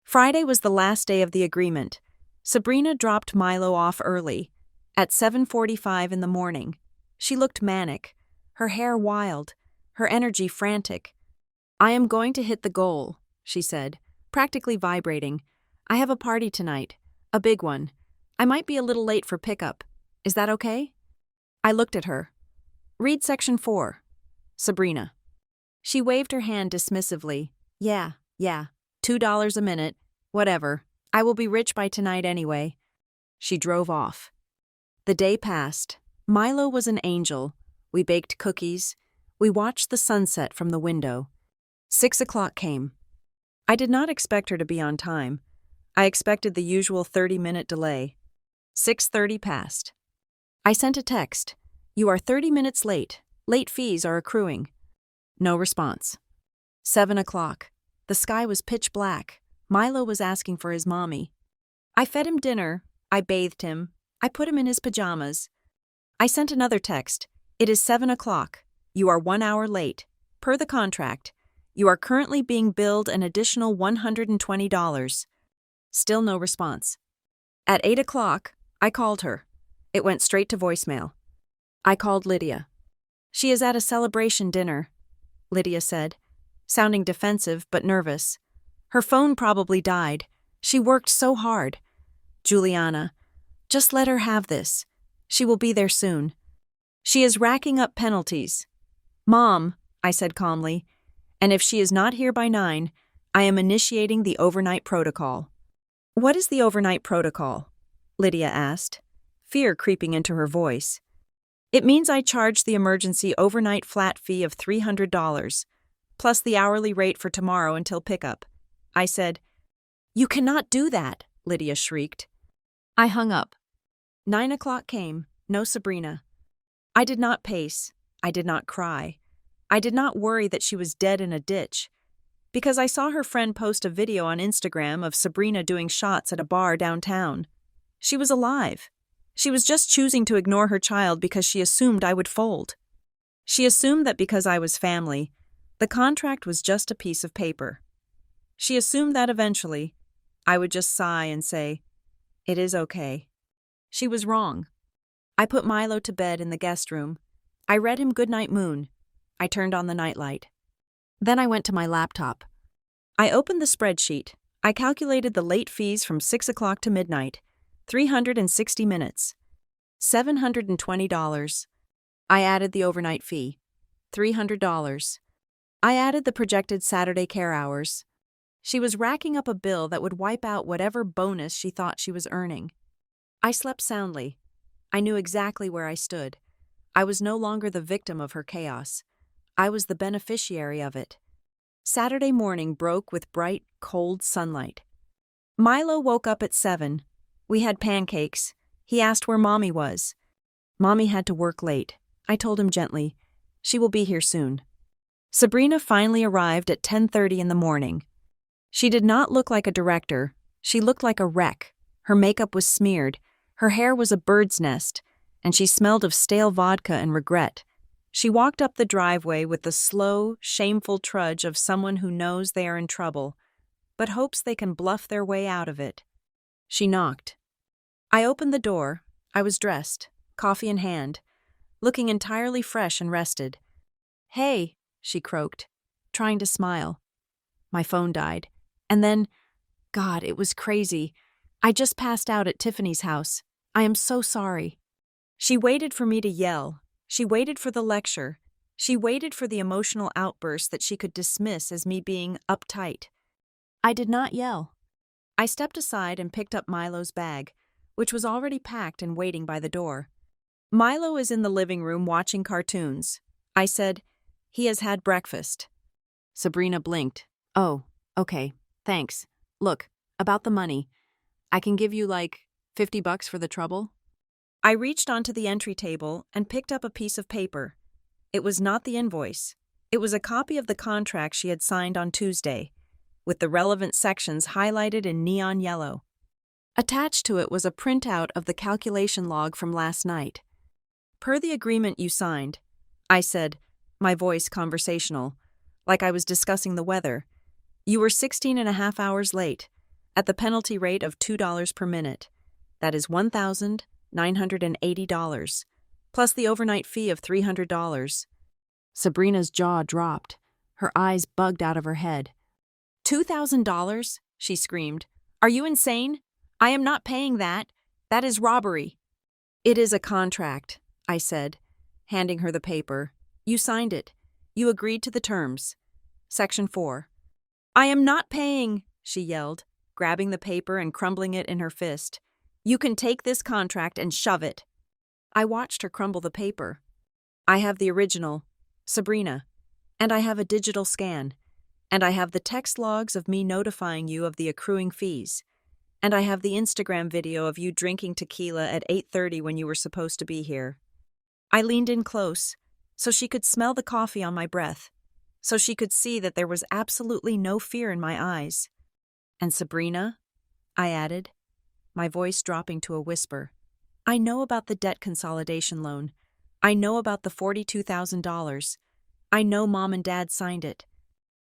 Friday was the last day of the agreement. Sabrina dropped Milo off early, at 7:45 in the morning. She looked manic, her hair wild, her energy frantic. I am going to hit the goal, she said, practically vibrating. I have a party tonight, a big one. I might be a little late for pickup. Is that okay? I looked at her. Read section 4. Sabrina. She waved her hand dismissively. Yeah, $2 a minute, whatever. I will be rich by tonight anyway. She drove off. The day passed. Milo was an angel. We baked cookies. We watched the sunset from the window. 6 o'clock came. I did not expect her to be on time. I expected the usual 30-minute delay. 6:30 passed. I sent a text. You are 30 minutes late. Late fees are accruing. No response. 7 o'clock. The sky was pitch black. Milo was asking for his mommy. I fed him dinner. I bathed him. I put him in his pajamas. I sent another text. It is 7 o'clock. You are 1 hour late. Per the contract, you are currently being billed an additional $120. Still no response. At 8 o'clock, I called her. It went straight to voicemail. I called Lydia. She is at a celebration dinner, Lydia said, sounding defensive but nervous. Her phone probably died. She worked so hard. Juliana, just let her have this. She will be there soon. She is racking up penalties. Mom, I said calmly, and if she is not here by 9, I am initiating the overnight protocol. What is the overnight protocol? Lydia asked, fear creeping into her voice. It means I charge the emergency overnight flat fee of $300, plus the hourly rate for tomorrow until pickup. I said, You cannot do that, Lydia shrieked. I hung up. 9 o'clock came, no Sabrina. I did not pace. I did not cry. I did not worry that she was dead in a ditch, because I saw her friend post a video on Instagram of Sabrina doing shots at a bar downtown. She was alive. She was just choosing to ignore her child because she assumed I would fold. She assumed that because I was family, the contract was just a piece of paper. She assumed that eventually, I would just sigh and say, It is okay. She was wrong. I put Milo to bed in the guest room. I read him Goodnight Moon. I turned on the nightlight. Then I went to my laptop. I opened the spreadsheet. I calculated the late fees from 6 o'clock to midnight. 360 minutes. $720. I added the overnight fee. $300. I added the projected Saturday care hours. She was racking up a bill that would wipe out whatever bonus she thought she was earning. I slept soundly. I knew exactly where I stood. I was no longer the victim of her chaos. I was the beneficiary of it. Saturday morning broke with bright, cold sunlight. Milo woke up at 7. We had pancakes. He asked where Mommy was. Mommy had to work late. I told him gently, she will be here soon. Sabrina finally arrived at 10:30 in the morning. She did not look like a director. She looked like a wreck. Her makeup was smeared, her hair was a bird's nest, and she smelled of stale vodka and regret. She walked up the driveway with the slow, shameful trudge of someone who knows they are in trouble, but hopes they can bluff their way out of it. She knocked. I opened the door. I was dressed, coffee in hand, looking entirely fresh and rested. "Hey," she croaked, trying to smile. My phone died. And then, God, it was crazy. I just passed out at Tiffany's house. I am so sorry. She waited for me to yell. She waited for the lecture. She waited for the emotional outburst that she could dismiss as me being uptight. I did not yell. I stepped aside and picked up Milo's bag, which was already packed and waiting by the door. Milo is in the living room watching cartoons. I said, he has had breakfast. Sabrina blinked. Oh, okay, thanks. Look, about the money. I can give you like $50 for the trouble? I reached onto the entry table and picked up a piece of paper. It was not the invoice. It was a copy of the contract she had signed on Tuesday, with the relevant sections highlighted in neon yellow. Attached to it was a printout of the calculation log from last night. Per the agreement you signed, I said, my voice conversational, like I was discussing the weather. You were 16.5 hours late, at the penalty rate of $2 per minute. That is $1,980, plus the overnight fee of $300. Sabrina's jaw dropped. Her eyes bugged out of her head. $2,000? She screamed. Are you insane? I am not paying that. That is robbery. It is a contract, I said, handing her the paper. You signed it. You agreed to the terms. Section 4. I am not paying, she yelled, grabbing the paper and crumbling it in her fist. You can take this contract and shove it. I watched her crumble the paper. I have the original, Sabrina, and I have a digital scan, and I have the text logs of me notifying you of the accruing fees, and I have the Instagram video of you drinking tequila at 8:30 when you were supposed to be here. I leaned in close, so she could smell the coffee on my breath, so she could see that there was absolutely no fear in my eyes. And Sabrina, I added, my voice dropping to a whisper, I know about the debt consolidation loan. I know about the $42,000. I know Mom and Dad signed it.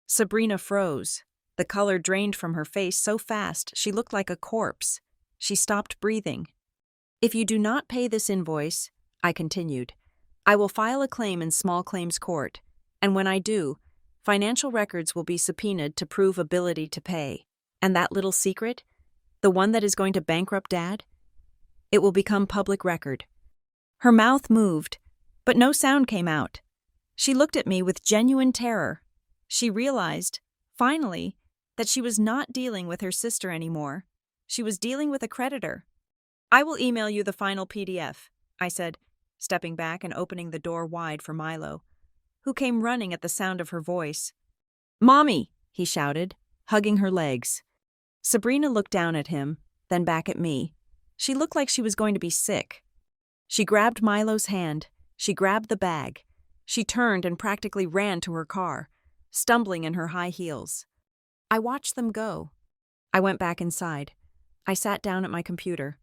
Sabrina froze. The color drained from her face so fast she looked like a corpse. She stopped breathing. If you do not pay this invoice, I continued, I will file a claim in small claims court, and when I do, financial records will be subpoenaed to prove ability to pay. And that little secret, the one that is going to bankrupt Dad, it will become public record. Her mouth moved, but no sound came out. She looked at me with genuine terror. She realized, finally, that she was not dealing with her sister anymore. She was dealing with a creditor. I will email you the final PDF, I said, stepping back and opening the door wide for Milo, who came running at the sound of her voice. Mommy, he shouted, hugging her legs. Sabrina looked down at him, then back at me. She looked like she was going to be sick. She grabbed Milo's hand. She grabbed the bag. She turned and practically ran to her car, stumbling in her high heels. I watched them go. I went back inside. I sat down at my computer.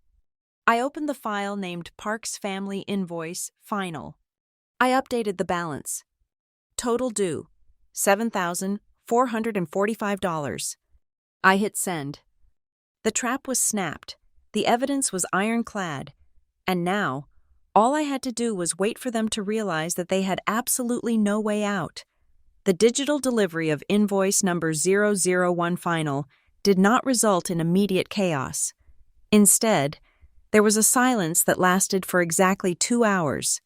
I opened the file named Parks Family Invoice Final. I updated the balance. Total due, $7,445. I hit send. The trap was snapped. The evidence was ironclad. And now, all I had to do was wait for them to realize that they had absolutely no way out. The digital delivery of invoice number 001 final did not result in immediate chaos. Instead, there was a silence that lasted for exactly 2 hours.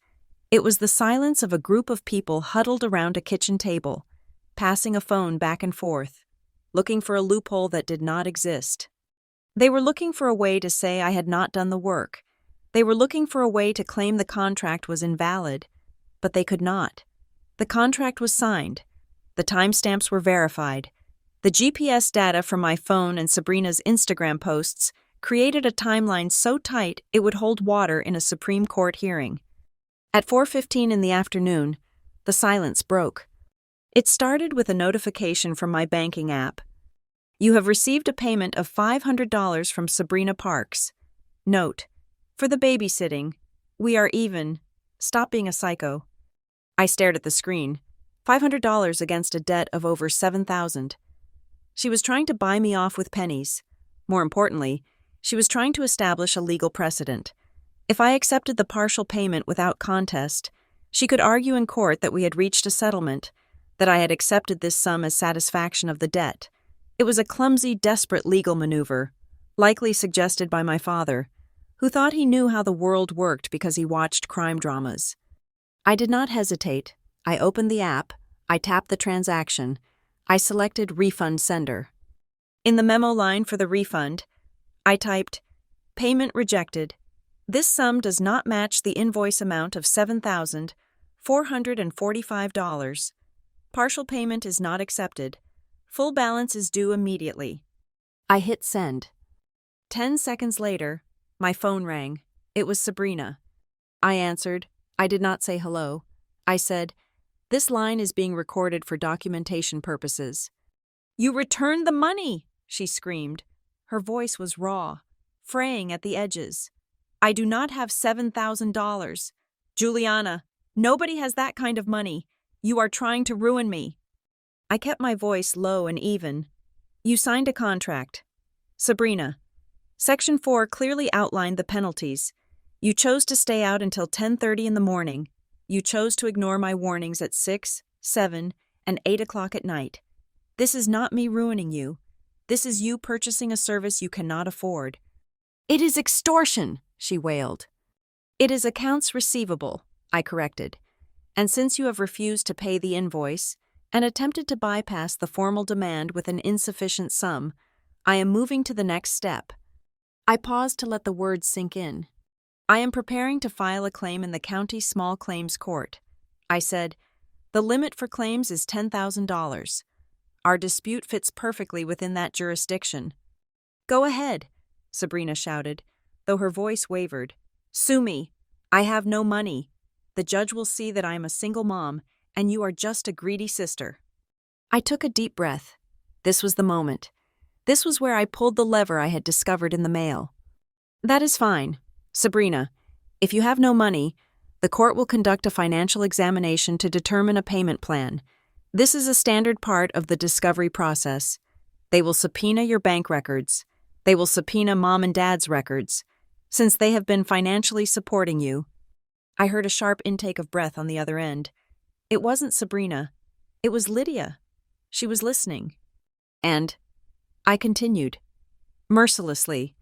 It was the silence of a group of people huddled around a kitchen table, passing a phone back and forth, looking for a loophole that did not exist. They were looking for a way to say I had not done the work. They were looking for a way to claim the contract was invalid, but they could not. The contract was signed. The timestamps were verified. The GPS data from my phone and Sabrina's Instagram posts created a timeline so tight it would hold water in a Supreme Court hearing. At 4:15 in the afternoon, the silence broke. It started with a notification from my banking app. You have received a payment of $500 from Sabrina Parks. Note: for the babysitting, we are even. Stop being a psycho. I stared at the screen. $500 against a debt of over $7,000. She was trying to buy me off with pennies. More importantly, she was trying to establish a legal precedent. If I accepted the partial payment without contest, she could argue in court that we had reached a settlement, that I had accepted this sum as satisfaction of the debt. It was a clumsy, desperate legal maneuver, likely suggested by my father, who thought he knew how the world worked because he watched crime dramas. I did not hesitate. I opened the app, I tapped the transaction, I selected Refund Sender. In the memo line for the refund, I typed, "Payment rejected. This sum does not match the invoice amount of $7,445. Partial payment is not accepted. Full balance is due immediately." I hit send. 10 seconds later, my phone rang. It was Sabrina. I answered. I did not say hello. I said, "This line is being recorded for documentation purposes." "You returned the money!" she screamed. Her voice was raw, fraying at the edges. "I do not have $7,000. Juliana, nobody has that kind of money. You are trying to ruin me." I kept my voice low and even. "You signed a contract. Sabrina, Section 4 clearly outlined the penalties. You chose to stay out until 10:30 in the morning. You chose to ignore my warnings at 6, 7, and 8 o'clock at night. This is not me ruining you. This is you purchasing a service you cannot afford." "It is extortion," she wailed. "It is accounts receivable," I corrected. "And since you have refused to pay the invoice and attempted to bypass the formal demand with an insufficient sum, I am moving to the next step." I paused to let the words sink in. "I am preparing to file a claim in the county small claims court." I said, "The limit for claims is $10,000. Our dispute fits perfectly within that jurisdiction." "Go ahead," Sabrina shouted, though her voice wavered. "Sue me. I have no money. The judge will see that I am a single mom, and you are just a greedy sister." I took a deep breath. This was the moment. This was where I pulled the lever I had discovered in the mail. "That is fine. Sabrina, if you have no money, the court will conduct a financial examination to determine a payment plan. This is a standard part of the discovery process. They will subpoena your bank records. They will subpoena mom and dad's records, since they have been financially supporting you." I heard a sharp intake of breath on the other end. It wasn't Sabrina. It was Lydia. She was listening. And I continued, mercilessly,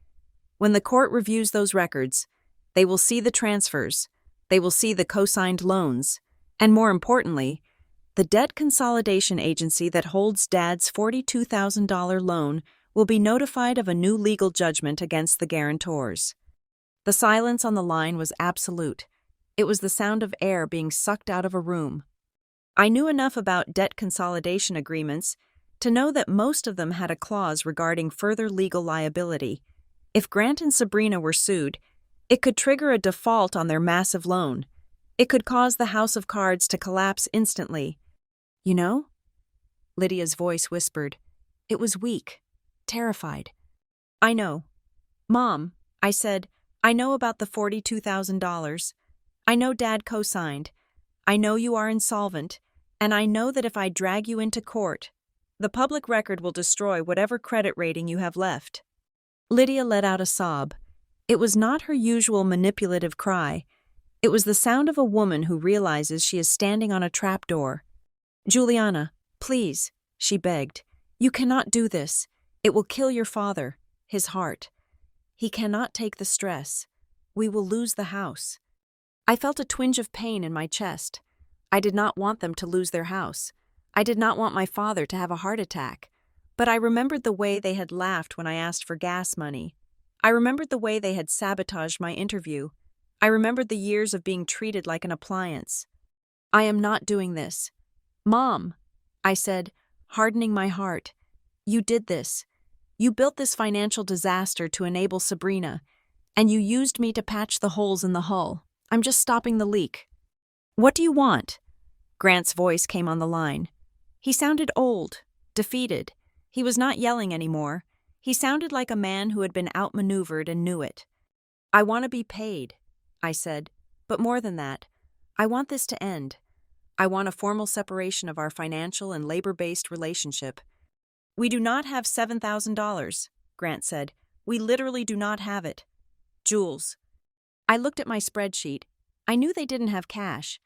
"When the court reviews those records, they will see the transfers, they will see the co-signed loans, and more importantly, the debt consolidation agency that holds Dad's $42,000 loan will be notified of a new legal judgment against the guarantors." The silence on the line was absolute. It was the sound of air being sucked out of a room. I knew enough about debt consolidation agreements to know that most of them had a clause regarding further legal liability. If Grant and Sabrina were sued, it could trigger a default on their massive loan. It could cause the house of cards to collapse instantly. "You know?" Lydia's voice whispered. It was weak, terrified. "I know. Mom," I said, "I know about the $42,000. I know Dad co-signed. I know you are insolvent, and I know that if I drag you into court, the public record will destroy whatever credit rating you have left." Lydia let out a sob. It was not her usual manipulative cry. It was the sound of a woman who realizes she is standing on a trapdoor. "Juliana, please," she begged. "You cannot do this. It will kill your father, his heart. He cannot take the stress. We will lose the house." I felt a twinge of pain in my chest. I did not want them to lose their house. I did not want my father to have a heart attack. But I remembered the way they had laughed when I asked for gas money. I remembered the way they had sabotaged my interview. I remembered the years of being treated like an appliance. "I am not doing this. Mom," I said, hardening my heart. You did this. You built this financial disaster to enable Sabrina, and you used me to patch the holes in the hull. I'm just stopping the leak. What do you want? Grant's voice came on the line. He sounded old, defeated. He was not yelling anymore. He sounded like a man who had been outmaneuvered and knew it. I want to be paid, I said, but more than that, I want this to end. I want a formal separation of our financial and labor-based relationship. We do not have $7,000, Grant said. We literally do not have it. Jules. I looked at my spreadsheet. I knew they didn't have cash,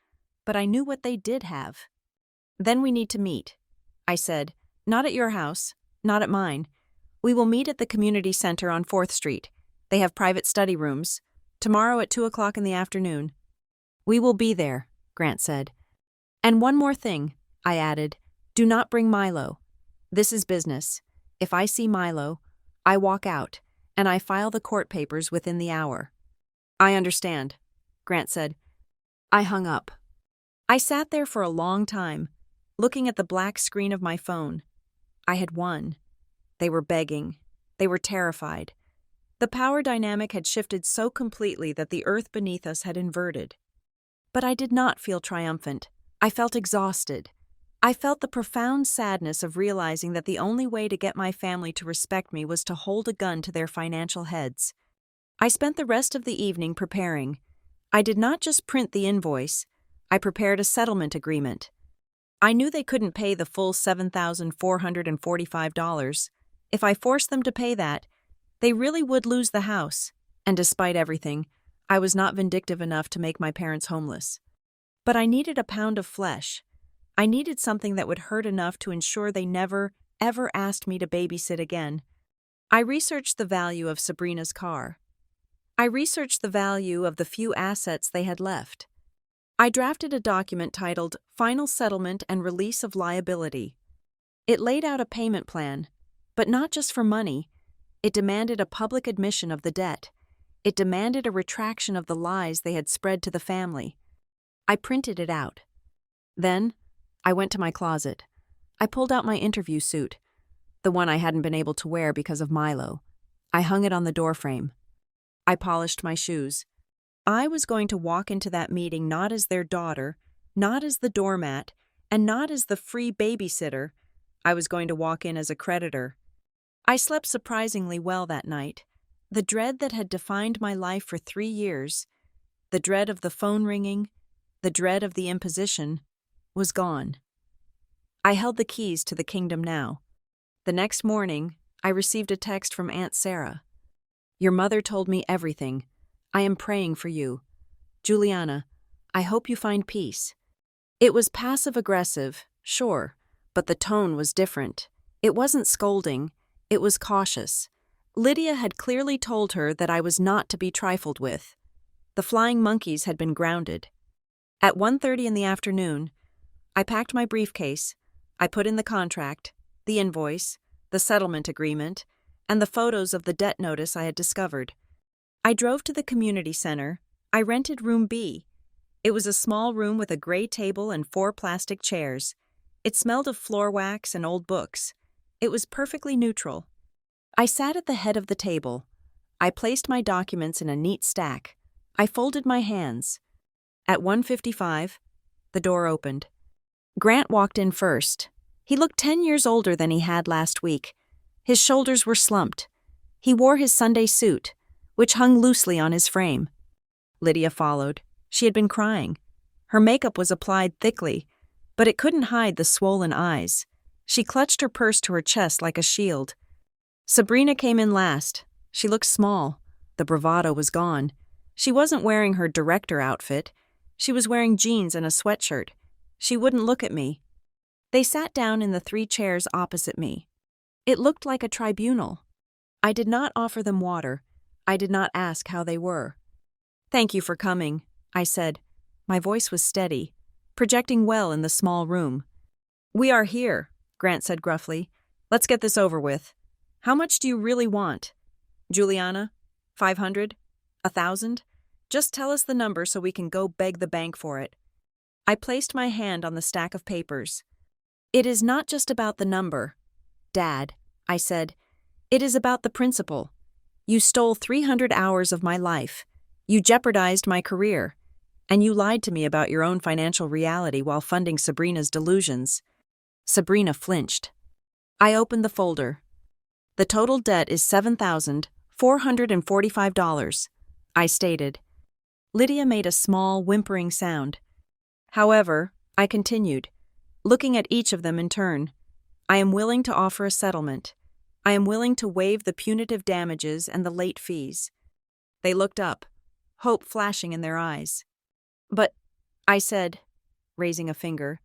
but I knew what they did have. Then we need to meet, I said. Not at your house, not at mine. We will meet at the community center on 4th Street. They have private study rooms. Tomorrow at 2 o'clock in the afternoon. We will be there, Grant said. And one more thing, I added. Do not bring Milo. This is business. If I see Milo, I walk out, and I file the court papers within the hour. I understand, Grant said. I hung up. I sat there for a long time, looking at the black screen of my phone. I had won. They were begging. They were terrified. The power dynamic had shifted so completely that the earth beneath us had inverted. But I did not feel triumphant. I felt exhausted. I felt the profound sadness of realizing that the only way to get my family to respect me was to hold a gun to their financial heads. I spent the rest of the evening preparing. I did not just print the invoice. I prepared a settlement agreement. I knew they couldn't pay the full $7,445. If I forced them to pay that, they really would lose the house, and despite everything, I was not vindictive enough to make my parents homeless. But I needed a pound of flesh. I needed something that would hurt enough to ensure they never, ever asked me to babysit again. I researched the value of Sabrina's car. I researched the value of the few assets they had left. I drafted a document titled Final Settlement and Release of Liability. It laid out a payment plan, but not just for money. It demanded a public admission of the debt. It demanded a retraction of the lies they had spread to the family. I printed it out. Then, I went to my closet. I pulled out my interview suit, the one I hadn't been able to wear because of Milo. I hung it on the doorframe. I polished my shoes. I was going to walk into that meeting not as their daughter, not as the doormat, and not as the free babysitter. I was going to walk in as a creditor. I slept surprisingly well that night. The dread that had defined my life for 3 years, the dread of the phone ringing, the dread of the imposition, was gone. I held the keys to the kingdom now. The next morning, I received a text from Aunt Sarah. Your mother told me everything. I am praying for you. Juliana, I hope you find peace. It was passive-aggressive, sure, but the tone was different. It wasn't scolding. It was cautious. Lydia had clearly told her that I was not to be trifled with. The flying monkeys had been grounded. At 1:30 in the afternoon, I packed my briefcase. I put in the contract, the invoice, the settlement agreement, and the photos of the debt notice I had discovered. I drove to the community center. I rented room B. It was a small room with a gray table and 4 plastic chairs. It smelled of floor wax and old books. It was perfectly neutral. I sat at the head of the table. I placed my documents in a neat stack. I folded my hands. At 1:55, the door opened. Grant walked in first. He looked 10 years older than he had last week. His shoulders were slumped. He wore his Sunday suit, which hung loosely on his frame. Lydia followed. She had been crying. Her makeup was applied thickly, but it couldn't hide the swollen eyes. She clutched her purse to her chest like a shield. Sabrina came in last. She looked small. The bravado was gone. She wasn't wearing her director outfit. She was wearing jeans and a sweatshirt. She wouldn't look at me. They sat down in the 3 chairs opposite me. It looked like a tribunal. I did not offer them water. I did not ask how they were. Thank you for coming, I said. My voice was steady, projecting well in the small room. We are here, Grant said gruffly. Let's get this over with. How much do you really want? Juliana? 500? 1,000? Just tell us the number so we can go beg the bank for it. I placed my hand on the stack of papers. It is not just about the number, Dad, I said. It is about the principle. You stole 300 hours of my life. You jeopardized my career. And you lied to me about your own financial reality while funding Sabrina's delusions. Sabrina flinched. I opened the folder. The total debt is $7,445, I stated. Lydia made a small, whimpering sound. However, I continued, looking at each of them in turn. I am willing to offer a settlement. I am willing to waive the punitive damages and the late fees. They looked up, hope flashing in their eyes. But, I said, raising a finger,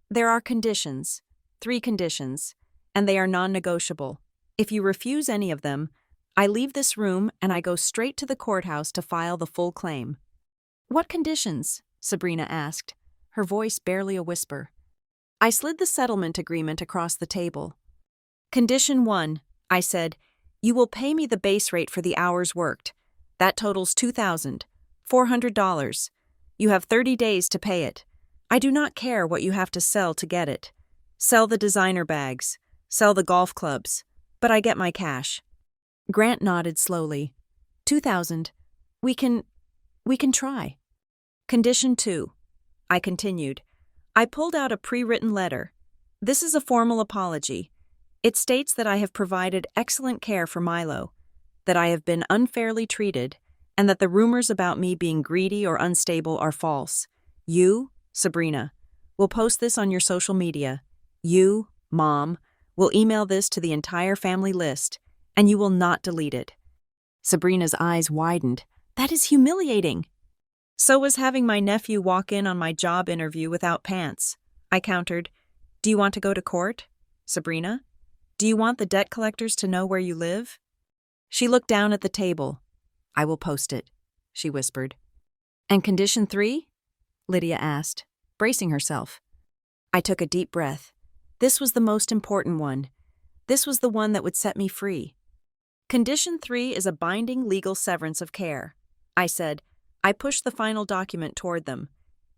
there are conditions, 3 conditions, and they are non-negotiable. If you refuse any of them, I leave this room and I go straight to the courthouse to file the full claim. What conditions? Sabrina asked, her voice barely a whisper. I slid the settlement agreement across the table. Condition 1, I said, you will pay me the base rate for the hours worked. That totals $2,400. You have 30 days to pay it. I do not care what you have to sell to get it. Sell the designer bags. Sell the golf clubs. But I get my cash. Grant nodded slowly. 2,000. We can try. Condition 2. I continued. I pulled out a pre-written letter. This is a formal apology. It states that I have provided excellent care for Milo, that I have been unfairly treated, and that the rumors about me being greedy or unstable are false. You, Sabrina, will post this on your social media. You, Mom, will email this to the entire family list, and you will not delete it. Sabrina's eyes widened. That is humiliating. So was having my nephew walk in on my job interview without pants. I countered. Do you want to go to court, Sabrina? Do you want the debt collectors to know where you live? She looked down at the table. I will post it, she whispered. And condition 3? Lydia asked, bracing herself. I took a deep breath. This was the most important one. This was the one that would set me free. Condition 3 is a binding legal severance of care, I said. I pushed the final document toward them.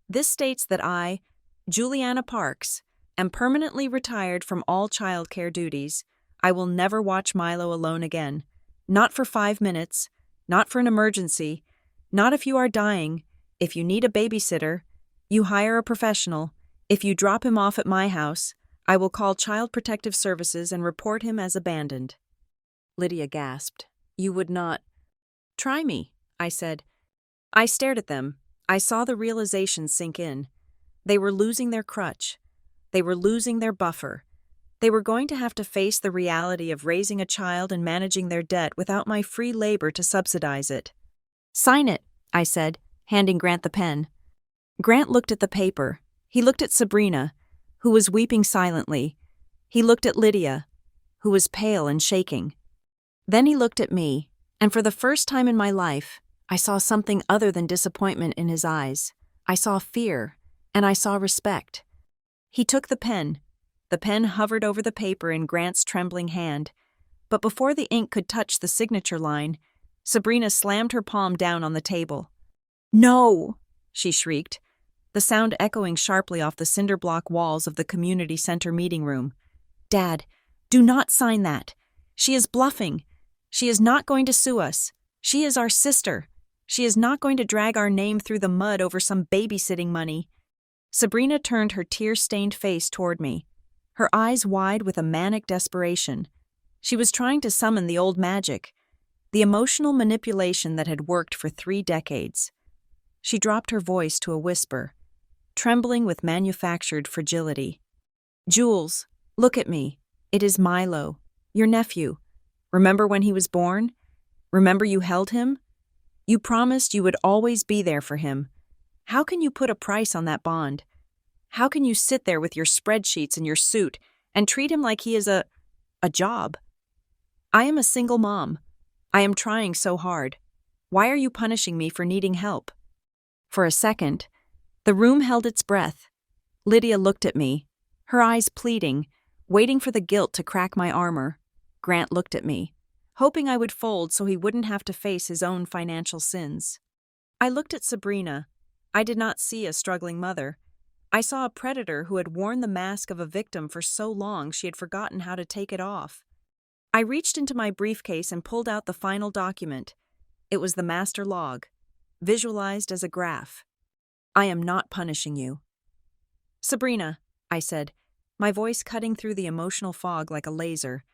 This states that I, Juliana Parks, am permanently retired from all childcare duties. I will never watch Milo alone again. Not for 5 minutes. Not for an emergency. Not if you are dying. If you need a babysitter, you hire a professional. If you drop him off at my house, I will call Child Protective Services and report him as abandoned. Lydia gasped. You would not... Try me, I said. I stared at them. I saw the realization sink in. They were losing their crutch. They were losing their buffer. They were going to have to face the reality of raising a child and managing their debt without my free labor to subsidize it. Sign it, I said, handing Grant the pen. Grant looked at the paper. He looked at Sabrina, who was weeping silently. He looked at Lydia, who was pale and shaking. Then he looked at me, and for the first time in my life, I saw something other than disappointment in his eyes. I saw fear, and I saw respect. He took the pen. The pen hovered over the paper in Grant's trembling hand, but before the ink could touch the signature line, Sabrina slammed her palm down on the table. No! She shrieked, the sound echoing sharply off the cinder block walls of the community center meeting room. Dad, do not sign that. She is bluffing. She is not going to sue us. She is our sister. She is not going to drag our name through the mud over some babysitting money. Sabrina turned her tear-stained face toward me, her eyes wide with a manic desperation. She was trying to summon the old magic, the emotional manipulation that had worked for 3 decades. She dropped her voice to a whisper, trembling with manufactured fragility. Jules, look at me. It is Milo, your nephew. Remember when he was born? Remember you held him? You promised you would always be there for him. How can you put a price on that bond? How can you sit there with your spreadsheets and your suit and treat him like he is a job? I am a single mom. I am trying so hard. Why are you punishing me for needing help? For a second, the room held its breath. Lydia looked at me, her eyes pleading, waiting for the guilt to crack my armor. Grant looked at me, hoping I would fold so he wouldn't have to face his own financial sins. I looked at Sabrina. I did not see a struggling mother. I saw a predator who had worn the mask of a victim for so long she had forgotten how to take it off. I reached into my briefcase and pulled out the final document. It was the master log, visualized as a graph. I am not punishing you. Sabrina, I said, my voice cutting through the emotional fog like a laser.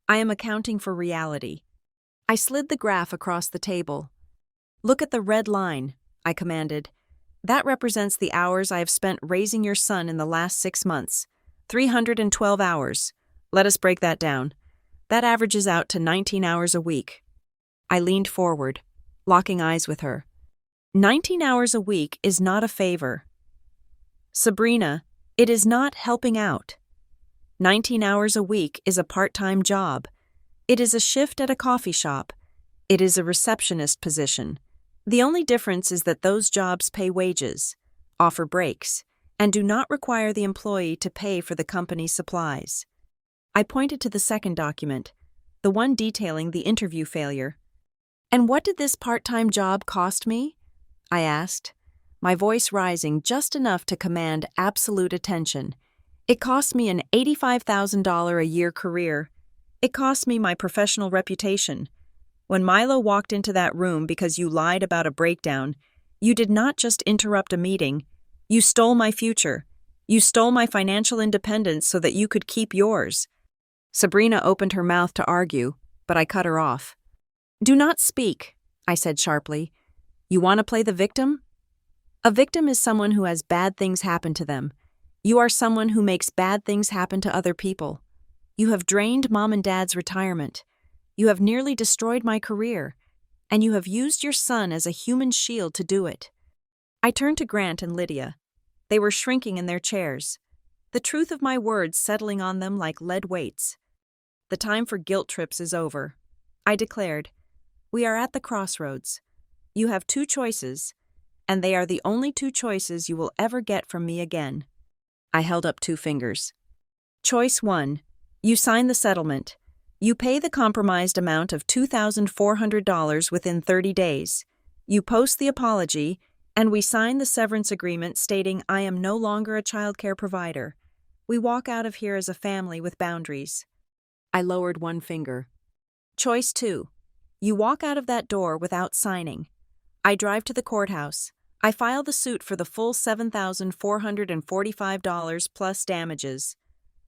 I am accounting for reality. I slid the graph across the table. Look at the red line, I commanded. That represents the hours I have spent raising your son in the last 6 months. 312 hours. Let us break that down. That averages out to 19 hours a week. I leaned forward, locking eyes with her. 19 hours a week is not a favor. Sabrina, it is not helping out. 19 hours a week is a part-time job. It is a shift at a coffee shop. It is a receptionist position. The only difference is that those jobs pay wages, offer breaks, and do not require the employee to pay for the company's supplies. I pointed to the second document, the one detailing the interview failure. And what did this part-time job cost me? I asked, my voice rising just enough to command absolute attention. It cost me an $85,000 a year career. It cost me my professional reputation. When Milo walked into that room because you lied about a breakdown, you did not just interrupt a meeting. You stole my future. You stole my financial independence so that you could keep yours. Sabrina opened her mouth to argue, but I cut her off. Do not speak, I said sharply. You want to play the victim? A victim is someone who has bad things happen to them. You are someone who makes bad things happen to other people. You have drained Mom and Dad's retirement. You have nearly destroyed my career, and you have used your son as a human shield to do it. I turned to Grant and Lydia. They were shrinking in their chairs, the truth of my words settling on them like lead weights. The time for guilt trips is over, I declared. We are at the crossroads. You have 2 choices, and they are the only 2 choices you will ever get from me again. I held up 2 fingers. Choice 1. You sign the settlement. You pay the compromised amount of $2,400 within 30 days. You post the apology, and we sign the severance agreement stating I am no longer a childcare provider. We walk out of here as a family with boundaries. I lowered 1 finger. Choice 2. You walk out of that door without signing. I drive to the courthouse. I file the suit for the full $7,445 plus damages.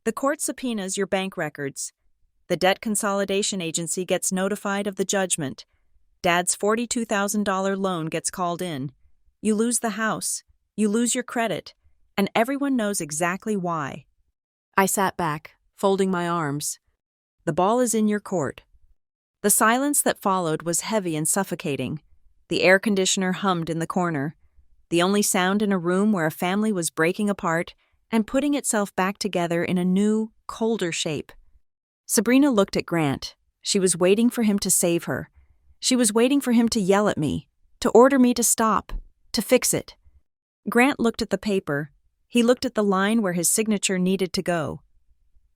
The court subpoenas your bank records. The debt consolidation agency gets notified of the judgment. Dad's $42,000 loan gets called in. You lose the house. You lose your credit. And everyone knows exactly why. I sat back, folding my arms. The ball is in your court. The silence that followed was heavy and suffocating. The air conditioner hummed in the corner. The only sound in a room where a family was breaking apart and putting itself back together in a new, colder shape. Sabrina looked at Grant. She was waiting for him to save her. She was waiting for him to yell at me, to order me to stop, to fix it. Grant looked at the paper. He looked at the line where his signature needed to go.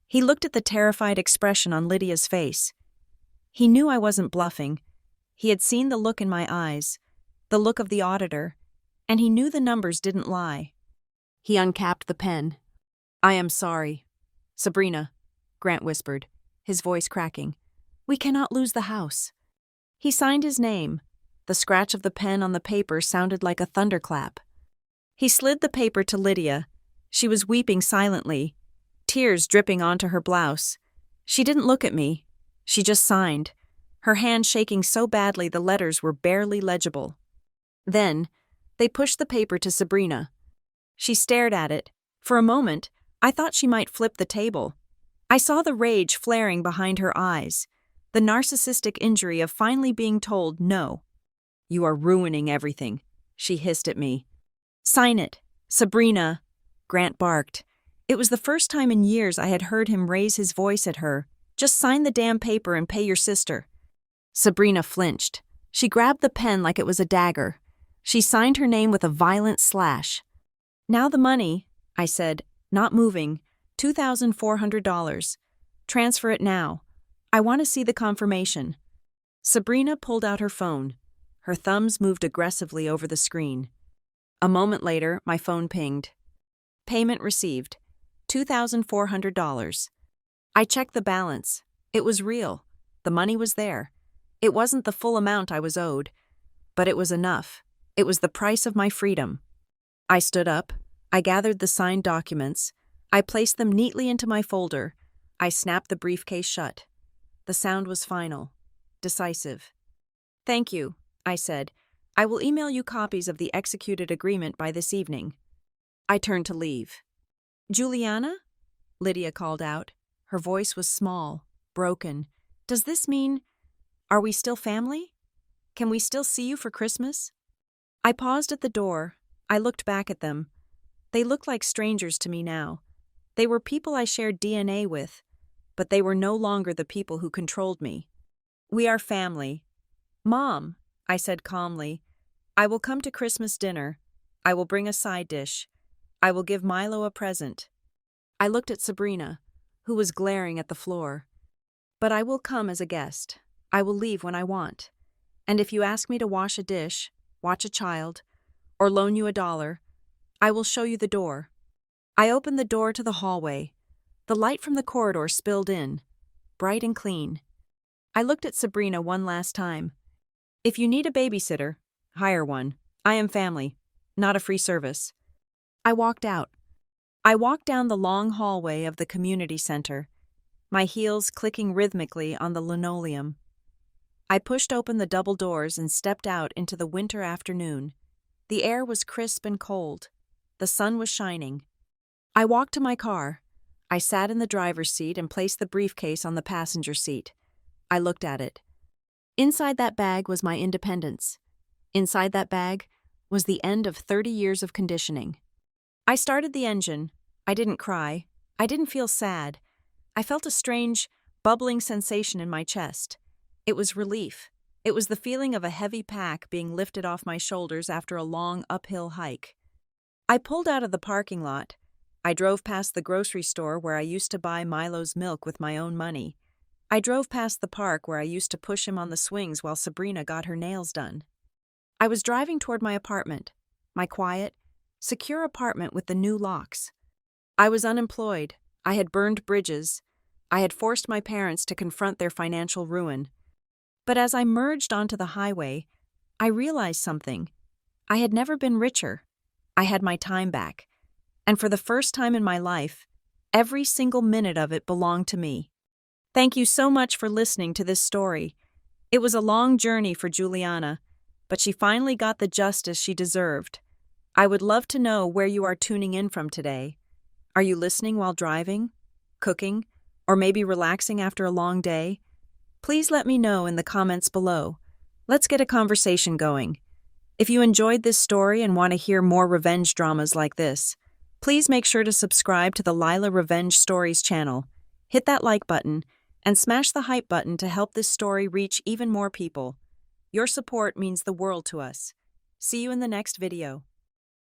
He looked at the terrified expression on Lydia's face. He knew I wasn't bluffing. He had seen the look in my eyes, the look of the auditor, and he knew the numbers didn't lie. He uncapped the pen. I am sorry. Sabrina, Grant whispered, his voice cracking. We cannot lose the house. He signed his name. The scratch of the pen on the paper sounded like a thunderclap. He slid the paper to Lydia. She was weeping silently, tears dripping onto her blouse. She didn't look at me. She just signed, her hand shaking so badly the letters were barely legible. Then, they pushed the paper to Sabrina. She stared at it. For a moment, I thought she might flip the table. I saw the rage flaring behind her eyes, the narcissistic injury of finally being told no. You are ruining everything, she hissed at me. Sign it, Sabrina, Grant barked. It was the first time in years I had heard him raise his voice at her. Just sign the damn paper and pay your sister. Sabrina flinched. She grabbed the pen like it was a dagger. She signed her name with a violent slash. Now the money, I said, not moving, $2,400. Transfer it now. I want to see the confirmation. Sabrina pulled out her phone. Her thumbs moved aggressively over the screen. A moment later, my phone pinged. Payment received. $2,400. I checked the balance. It was real. The money was there. It wasn't the full amount I was owed, but it was enough. It was the price of my freedom. I stood up. I gathered the signed documents. I placed them neatly into my folder. I snapped the briefcase shut. The sound was final, decisive. "Thank you," I said. "I will email you copies of the executed agreement by this evening." I turned to leave. "Juliana?" Lydia called out. Her voice was small, broken. "Does this mean, are we still family? Can we still see you for Christmas?" I paused at the door. I looked back at them. They looked like strangers to me now. They were people I shared DNA with, but they were no longer the people who controlled me. "We are family." "Mom," I said calmly, "I will come to Christmas dinner. I will bring a side dish. I will give Milo a present." I looked at Sabrina, who was glaring at the floor. "But I will come as a guest. I will leave when I want. And if you ask me to wash a dish, watch a child, or loan you $1, I will show you the door." I opened the door to the hallway. The light from the corridor spilled in, bright and clean. I looked at Sabrina one last time. "If you need a babysitter, hire one. I am family, not a free service." I walked out. I walked down the long hallway of the community center, my heels clicking rhythmically on the linoleum. I pushed open the double doors and stepped out into the winter afternoon. The air was crisp and cold. The sun was shining. I walked to my car. I sat in the driver's seat and placed the briefcase on the passenger seat. I looked at it. Inside that bag was my independence. Inside that bag was the end of 30 years of conditioning. I started the engine. I didn't cry. I didn't feel sad. I felt a strange, bubbling sensation in my chest. It was relief. It was the feeling of a heavy pack being lifted off my shoulders after a long uphill hike. I pulled out of the parking lot. I drove past the grocery store where I used to buy Milo's milk with my own money. I drove past the park where I used to push him on the swings while Sabrina got her nails done. I was driving toward my apartment, my quiet, secure apartment with the new locks. I was unemployed. I had burned bridges. I had forced my parents to confront their financial ruin. But as I merged onto the highway, I realized something. I had never been richer. I had my time back. And for the first time in my life, every single minute of it belonged to me. Thank you so much for listening to this story. It was a long journey for Juliana, but she finally got the justice she deserved. I would love to know where you are tuning in from today. Are you listening while driving, cooking, or maybe relaxing after a long day? Please let me know in the comments below. Let's get a conversation going. If you enjoyed this story and want to hear more revenge dramas like this, please make sure to subscribe to the Lila Revenge Stories channel, hit that like button, and smash the hype button to help this story reach even more people. Your support means the world to us. See you in the next video.